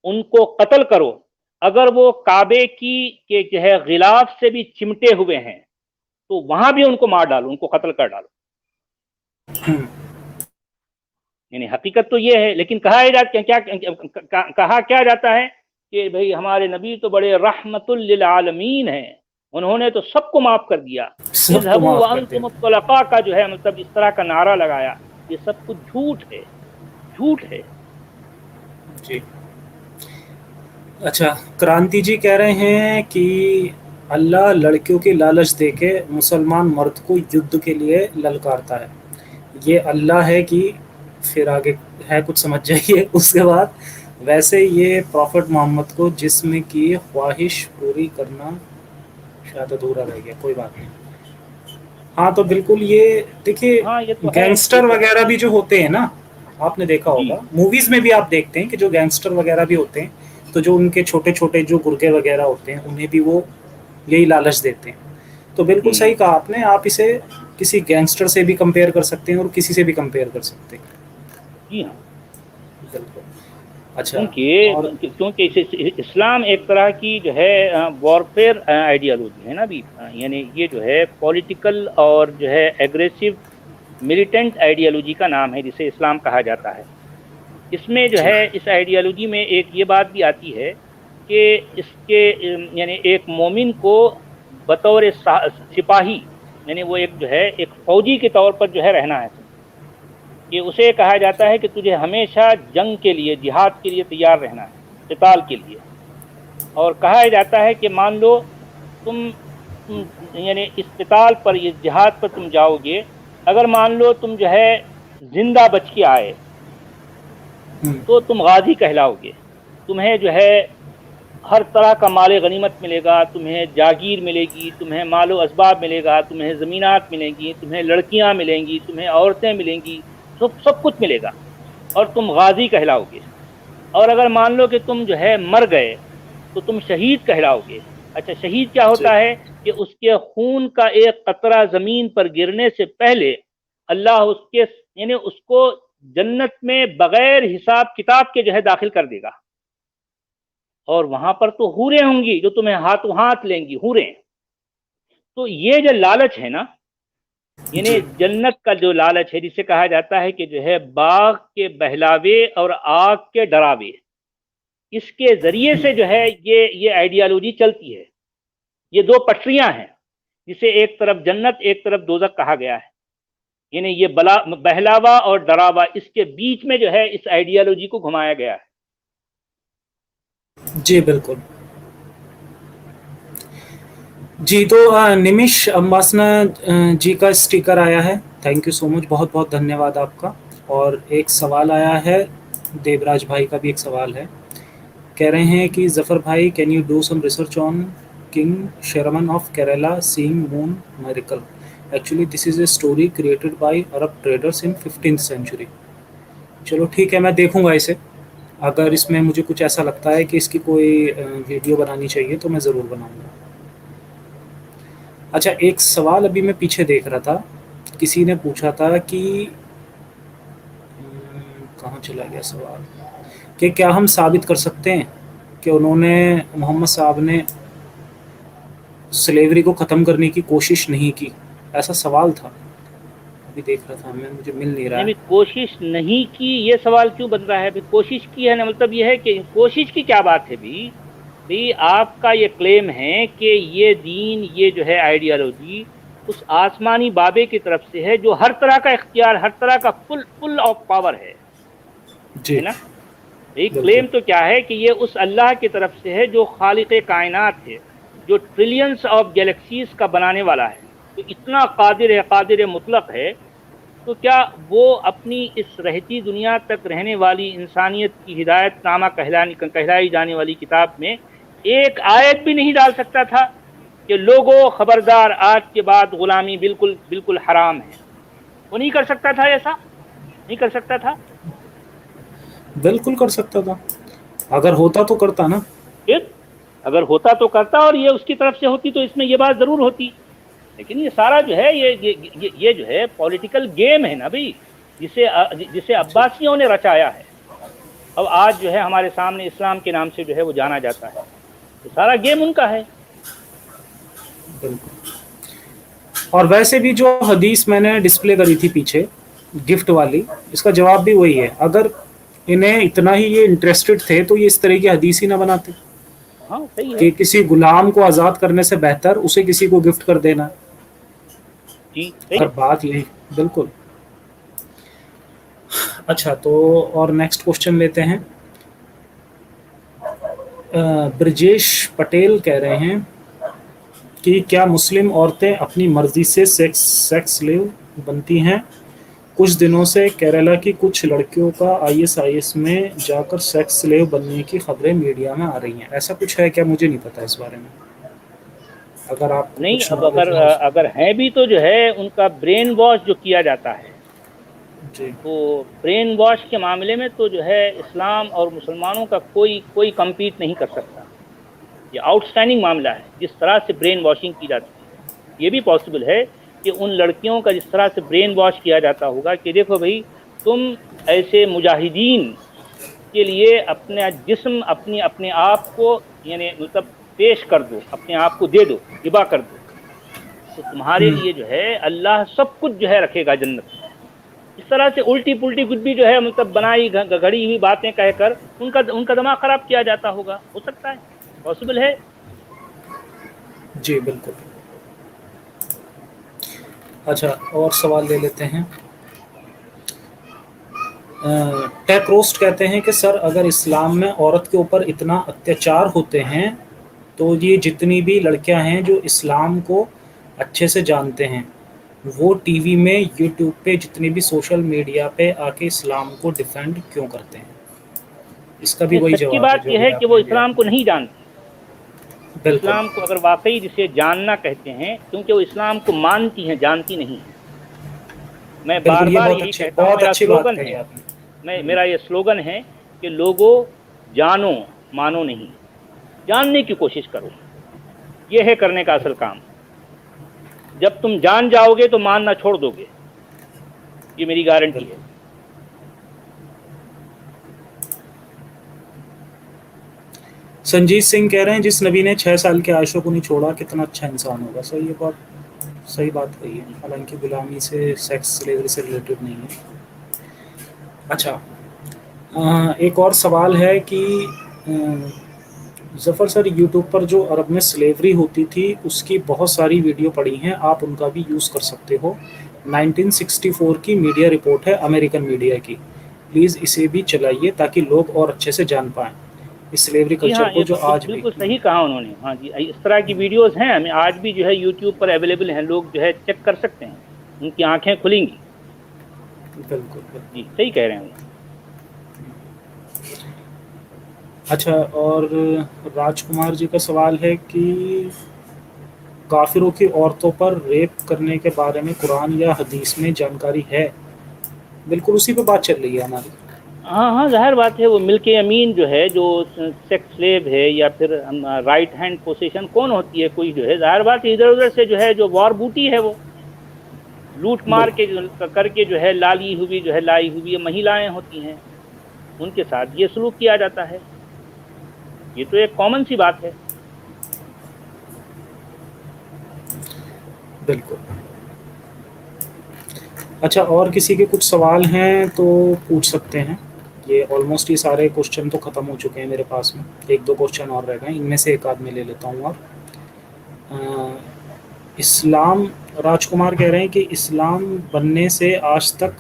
ان کو قتل کرو، اگر وہ کعبے کی کے جو ہے غلاف سے بھی چمٹے ہوئے ہیں تو وہاں بھی ان کو مار ڈالو، ان کو قتل کر ڈالو. یعنی حقیقت تو یہ ہے، لیکن کہا کیا جاتا ہے کہ بھئی ہمارے نبی تو بڑے رحمت للعالمین ہیں، انہوں نے تو سب کو معاف کر دیا. سب کو اذهبوا معاف کر دیا. وانتم الطلقاء کا جو ہے مطلب اس طرح کا نعرہ لگایا، یہ سب کچھ جھوٹ ہے، جھوٹ ہے. جی اچھا، کرانتی جی کہہ رہے ہیں کہ اللہ لڑکیوں کی لالچ دے کے مسلمان مرد کو یدھ کے لیے للکارتا ہے. یہ اللہ ہے کہ پھر آگے ہے کچھ سمجھ جائیے. اس کے بعد ویسے یہ پروفٹ محمد کو جسم کی خواہش پوری کرنا شاید ادھورا رہ گیا، کوئی بات نہیں. ہاں تو بالکل یہ دیکھیے ہاں یہ تو ہے، گینگسٹر وغیرہ بھی جو ہوتے ہیں نا، آپ نے دیکھا جی ہوگا موویز میں بھی آپ دیکھتے ہیں کہ جو گینگسٹر وغیرہ بھی ہوتے ہیں تو جو ان کے چھوٹے چھوٹے جو گرگے وغیرہ ہوتے ہیں انہیں بھی وہ یہی لالچ دیتے ہیں. تو بالکل صحیح کہا آپ نے، آپ اسے کسی گینگسٹر سے بھی کمپیئر کر سکتے ہیں اور کسی سے بھی کمپیئر کر سکتے ہیں. جی ہاں، بالکل. اچھا اور کیونکہ اسلام ایک طرح کی جو ہے وارفیئر آئیڈیالوجی ہے نا بھی، یعنی یہ جو ہے پولیٹیکل اور جو ہے ایگریسو ملیٹنٹ آئیڈیالوجی کا نام ہے جسے اسلام کہا جاتا ہے. اس میں جو جی ہے اس آئیڈیالوجی میں ایک یہ بات بھی آتی ہے کہ اس کے یعنی ایک مومن کو بطور سپاہی، یعنی وہ ایک جو ہے ایک فوجی کے طور پر جو ہے رہنا ہے، کہ اسے کہا جاتا ہے کہ تجھے ہمیشہ جنگ کے لیے، جہاد کے لیے تیار رہنا ہے، قتال کے لیے. اور کہا جاتا ہے کہ مان لو تم یعنی اس قتال پر، اس جہاد پر تم جاؤ گے، اگر مان لو تم جو ہے زندہ بچ کے آئے تو تم غازی کہلاؤ گے. تمہیں جو ہے ہر طرح کا مال غنیمت ملے گا، تمہیں جاگیر ملے گی، تمہیں مال و اسباب ملے گا، تمہیں زمینات ملیں گی، تمہیں لڑکیاں ملیں گی، تمہیں عورتیں ملیں گی، سب کچھ ملے گا اور تم غازی کہلاؤ گے. اور اگر مان لو کہ تم جو ہے مر گئے تو تم شہید کہلاؤ گے. اچھا، شہید کیا ہوتا ہے کہ اس کے خون کا ایک قطرہ زمین پر گرنے سے پہلے اللہ اس کے یعنی اس کو جنت میں بغیر حساب کتاب کے جو ہے داخل کر دے گا، اور وہاں پر تو حوریں ہوں گی جو تمہیں ہاتھوں ہاتھ لیں گی، حوریں. تو یہ جو لالچ ہے نا، یعنی جنت کا جو لالچ ہے، جسے کہا جاتا ہے کہ جو ہے باغ کے بہلاوے اور آگ کے ڈراوے، اس کے ذریعے سے جو ہے یہ آئیڈیالوجی چلتی ہے. یہ دو پٹریاں ہیں، جسے ایک طرف جنت ایک طرف دوزخ کہا گیا ہے. یعنی یہ بہلاوا اور ڈراوا، اس کے بیچ میں جو ہے اس آئیڈیالوجی کو گھمایا گیا ہے. جی بالکل. جی تو نمش امباسنا جی کا اسٹیکر آیا ہے، تھینک یو سو مچ، بہت بہت دھنیہ واد آپ کا. اور ایک سوال آیا ہے، دیوراج بھائی کا بھی ایک سوال ہے. کہہ رہے ہیں کہ ظفر بھائی can you do some research on king Sharman of Kerala seeing moon miracle. Actually this is a story created by Arab traders in 15th century. چلو ٹھیک ہے، میں دیکھوں گا اسے. اگر اس میں مجھے کچھ ایسا لگتا ہے کہ اس کی کوئی ویڈیو بنانی چاہیے تو میں ضرور بناؤں گا. اچھا، ایک سوال ابھی میں پیچھے دیکھ رہا تھا، کسی نے پوچھا تھا کہ کہاں چلا گیا سوال، کہ کیا ہم ثابت کر سکتے ہیں کہ انہوں نے محمد صاحب نے سلیوری کو ختم کرنے کی کوشش نہیں کی. ایسا سوال تھا، ابھی دیکھ رہا تھا میں، مجھے مل نہیں رہا ہے. کوشش نہیں کی، یہ سوال کیوں بن رہا ہے؟ کوشش کی ہے نا، مطلب یہ ہے کہ کوشش کی کیا بات ہے بھی آپ کا یہ کلیم ہے کہ یہ دین، یہ جو ہے آئیڈیالوجی اس آسمانی بابے کی طرف سے ہے جو ہر طرح کا اختیار، ہر طرح کا فل آف پاور ہے نا. کلیم تو کیا ہے کہ یہ اس اللہ کی طرف سے ہے جو خالق کائنات ہے، جو ٹریلینز آف گیلیکسیز کا بنانے والا ہے، تو اتنا قادر مطلق ہے. تو کیا وہ اپنی اس رہتی دنیا تک رہنے والی انسانیت کی ہدایت نامہ کہلائی جانے والی کتاب میں ایک آیت بھی نہیں ڈال سکتا تھا کہ لوگوں خبردار، آج کے بعد غلامی بالکل حرام ہے؟ وہ نہیں کر سکتا تھا، ایسا نہیں کر سکتا تھا. بالکل کر سکتا تھا. अगर होता तो करता ना। फिर अगर होता तो करता, और ये उसकी तरफ से होती तो इसमें ये बात जरूर होती। लेकिन ये सारा जो है ये जो है पॉलिटिकल गेम है ना भाई, जिसे अब्बासियों ने रचाया है। अब आज जो है हमारे सामने इस्लाम के नाम से जो है वो जाना जाता है, तो सारा गेम उनका है। बिल्कुल। और वैसे भी जो हदीस मैंने डिस्प्ले करी थी पीछे गिफ्ट वाली, इसका जवाब भी वही है। अगर इन्हें इतना ही ये इंटरेस्टेड थे तो ये इस तरह की हदीस ही ना बनाते हाँ सही है। कि किसी गुलाम को आज़ाद करने से बेहतर उसे किसी को गिफ्ट कर देना। जी सही पर है। बात यही, बिल्कुल। अच्छा, तो और नेक्स्ट क्वेश्चन लेते हैं। ब्रजेश पटेल कह रहे हैं कि क्या मुस्लिम औरतें अपनी मर्जी से सेक्स स्लेव बनती हैं? कुछ दिनों से केरला की कुछ लड़कियों का आईएसआईएस में जाकर सेक्स स्लेव बनने की खबरें मीडिया में आ रही हैं। ऐसा कुछ है क्या? मुझे नहीं पता इस बारे में। अगर आप नहीं, कुछ अब knowledge हो अगर हैं भी तो जो है उनका ब्रेन वॉश जो किया जाता है, जी, तो ब्रेन वॉश के मामले में तो जो है इस्लाम और मुसलमानों का कोई कम्पीट नहीं कर सकता। ये आउटस्टैंडिंग मामला है जिस तरह से ब्रेन वॉशिंग की जाती है। ये भी पॉसिबल है कि उन लड़कियों का जिस तरह से ब्रेन वॉश किया जाता होगा कि देखो भाई, तुम ऐसे मुजाहिदीन के लिए अपना जिस्म अपने आप को यानी मतलब पेश कर दो, अपने आप को दे दो, हिबा कर दो, तो तुम्हारे लिए जो है अल्लाह सब कुछ जो है रखेगा जन्नत में। इस तरह से उल्टी पुल्टी कुछ भी जो है मतलब बनाई घड़ी हुई बातें कहकर उनका दिमाग खराब किया जाता होगा। हो सकता है, पॉसिबल है। जी बिल्कुल। अच्छा, और सवाल ले लेते हैं। टेक रोस्ट कहते हैं कि सर, अगर इस्लाम में औरत के ऊपर इतना अत्याचार होते हैं तो ये जितनी भी लड़कियां हैं जो इस्लाम को अच्छे से जानते हैं, वो टीवी में, यूट्यूब पे, जितनी भी सोशल मीडिया पे आके इस्लाम को डिफेंड क्यों करते हैं? इसका भी वही सच्ची जवाब बात जो यह भी है कि वो आपने इस्लाम को नहीं जानते। बिल्कुल इस्लाम को अगर वाकई जिसे जानना कहते हैं, क्योंकि वो इस्लाम को मानती हैं, जानती नहीं है। मैं बार बिल्कुल, ये बार बहुत यही अच्छी कहता हूँ, बहुत मेरा अच्छी बात स्लोगन कही है, आपने। मेरा ये स्लोगन है कि लोगों, जानो, मानो नहीं, जानने की कोशिश करो। ये है करने का असल काम। जब तुम जान जाओगे तो मानना छोड़ दोगे, ये मेरी गारंटी है। संजीत सिंह कह रहे हैं, जिस नबी ने 6 साल के आयशा को नहीं छोड़ा, कितना अच्छा इंसान होगा। सही, ये बहुत सही बात कही है। हालांकि गुलामी से, सेक्स स्लेवरी से रिलेटेड नहीं है। अच्छा, एक और सवाल है कि जफ़र सर, यूट्यूब पर जो अरब में स्लेवरी होती थी उसकी बहुत सारी वीडियो पड़ी हैं, आप उनका भी यूज़ कर सकते हो। 1964 की मीडिया रिपोर्ट है, अमेरिकन मीडिया की। प्लीज़ इसे भी चलाइए ताकि लोग और अच्छे से जान पाएँ इस स्लेवरी जी हाँ, कल्चर को, ये जो आज भी। बिल्कुल सही कहा उन्होंने। हाँ जी, इस तरह की वीडियोस हैं, हमें आज भी जो है यूट्यूब पर अवेलेबल हैं, लोग जो है चेक कर सकते हैं, उनकी आंखें खुलेंगी। बिल्कुल बिल्कुल। जी सही कह रहे हैं वो। अच्छा, और राजकुमार जी का सवाल है कि काफिरों की औरतों पर रेप करने के बारे में कुरान या हदीस में जानकारी है? बिल्कुल, उसी पे बात चल रही है हमारी। हाँ हाँ, जाहिर बात है, वो मिल्के यमीन जो है, जो सेक्स स्लेव है, या फिर राइट हैंड पोजीशन कौन होती है, कोई जो है, जाहिर बात है इधर उधर से जो है, जो वॉर बूटी है, वो लूट मार के करके जो है लाई हुई महिलाएं होती हैं, उनके साथ ये सलूक किया जाता है। ये तो एक कॉमन सी बात है। बिल्कुल। अच्छा, और किसी के कुछ सवाल हैं तो पूछ सकते हैं। ये ऑलमोस्ट ये सारे क्वेश्चन तो ख़त्म हो चुके हैं मेरे पास में। 1-2 क्वेश्चन और रह गए, इनमें से एक आध में ले लेता हूँ। और इस्लाम, राजकुमार कह रहे हैं कि इस्लाम बनने से आज तक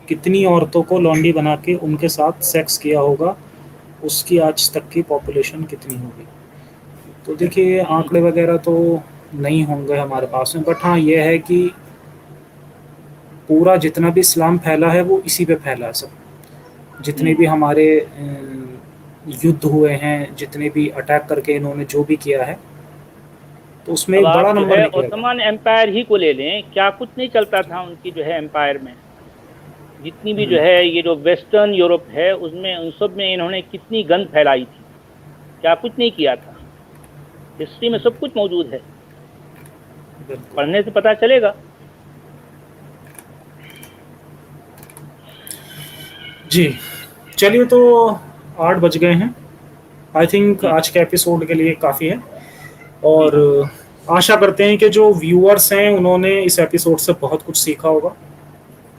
कितनी औरतों को लौंडी बना के उनके साथ सेक्स किया होगा, उसकी आज तक की पॉपुलेशन कितनी होगी? तो देखिए, आंकड़े वगैरह तो नहीं होंगे हमारे पास में, बट हाँ ये है कि पूरा जितना भी इस्लाम फैला है वो इसी पे फैला है सब। जितने भी हमारे युद्ध हुए हैं, जितने भी अटैक करके इन्होंने जो भी किया है, तो उसमें एक बड़ा नंबर निकलेगा। ओटोमन एम्पायर ही को ले लें, क्या कुछ नहीं चलता था उनकी जो है एम्पायर में। جتنی بھی جو ہے یہ جو ویسٹرن یورپ ہے اس میں ان سب میں انہوں نے کتنی گند پھیلائی تھی، کیا کچھ نہیں کیا تھا. ہسٹری میں سب کچھ موجود ہے، بالکل. پڑھنے سے پتہ چلے گا. جی چلیے، تو 8 بج گئے ہیں. آئی تھنک آج کے ایپیسوڈ کے لیے کافی ہے، اور آشا کرتے ہیں کہ جو ویورز ہیں انہوں نے اس ایپیسوڈ سے بہت کچھ سیکھا ہوگا،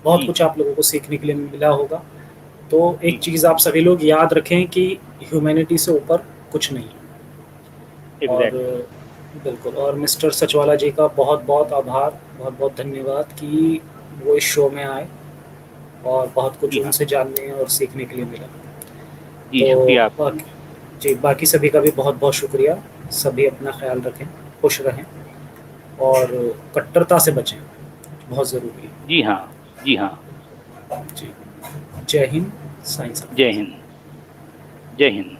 بہت جی کچھ آپ لوگوں کو سیکھنے کے لیے ملا ہوگا. تو ایک جی چیز آپ سبھی لوگ یاد رکھیں کہ ہیومینٹی سے اوپر کچھ نہیں ہے. اور ایگزیکٹلی. بالکل، اور مسٹر سچوالا جی کا بہت بہت آبھار، بہت بہت دھنیہ واد کہ وہ اس شو میں آئے، اور بہت کچھ جی ان ہاں، سے جاننے اور سیکھنے کے لیے ملا. جی تو شکریہ آپ کا. باقی سبھی کا بھی بہت بہت شکریہ. سبھی اپنا خیال رکھیں، خوش رہیں، اور کٹرتا سے بچیں، بہت ضروری ہے. جی ہاں، جی ہاں. جی، جے ہند، سائنس. جے ہند، جے ہند.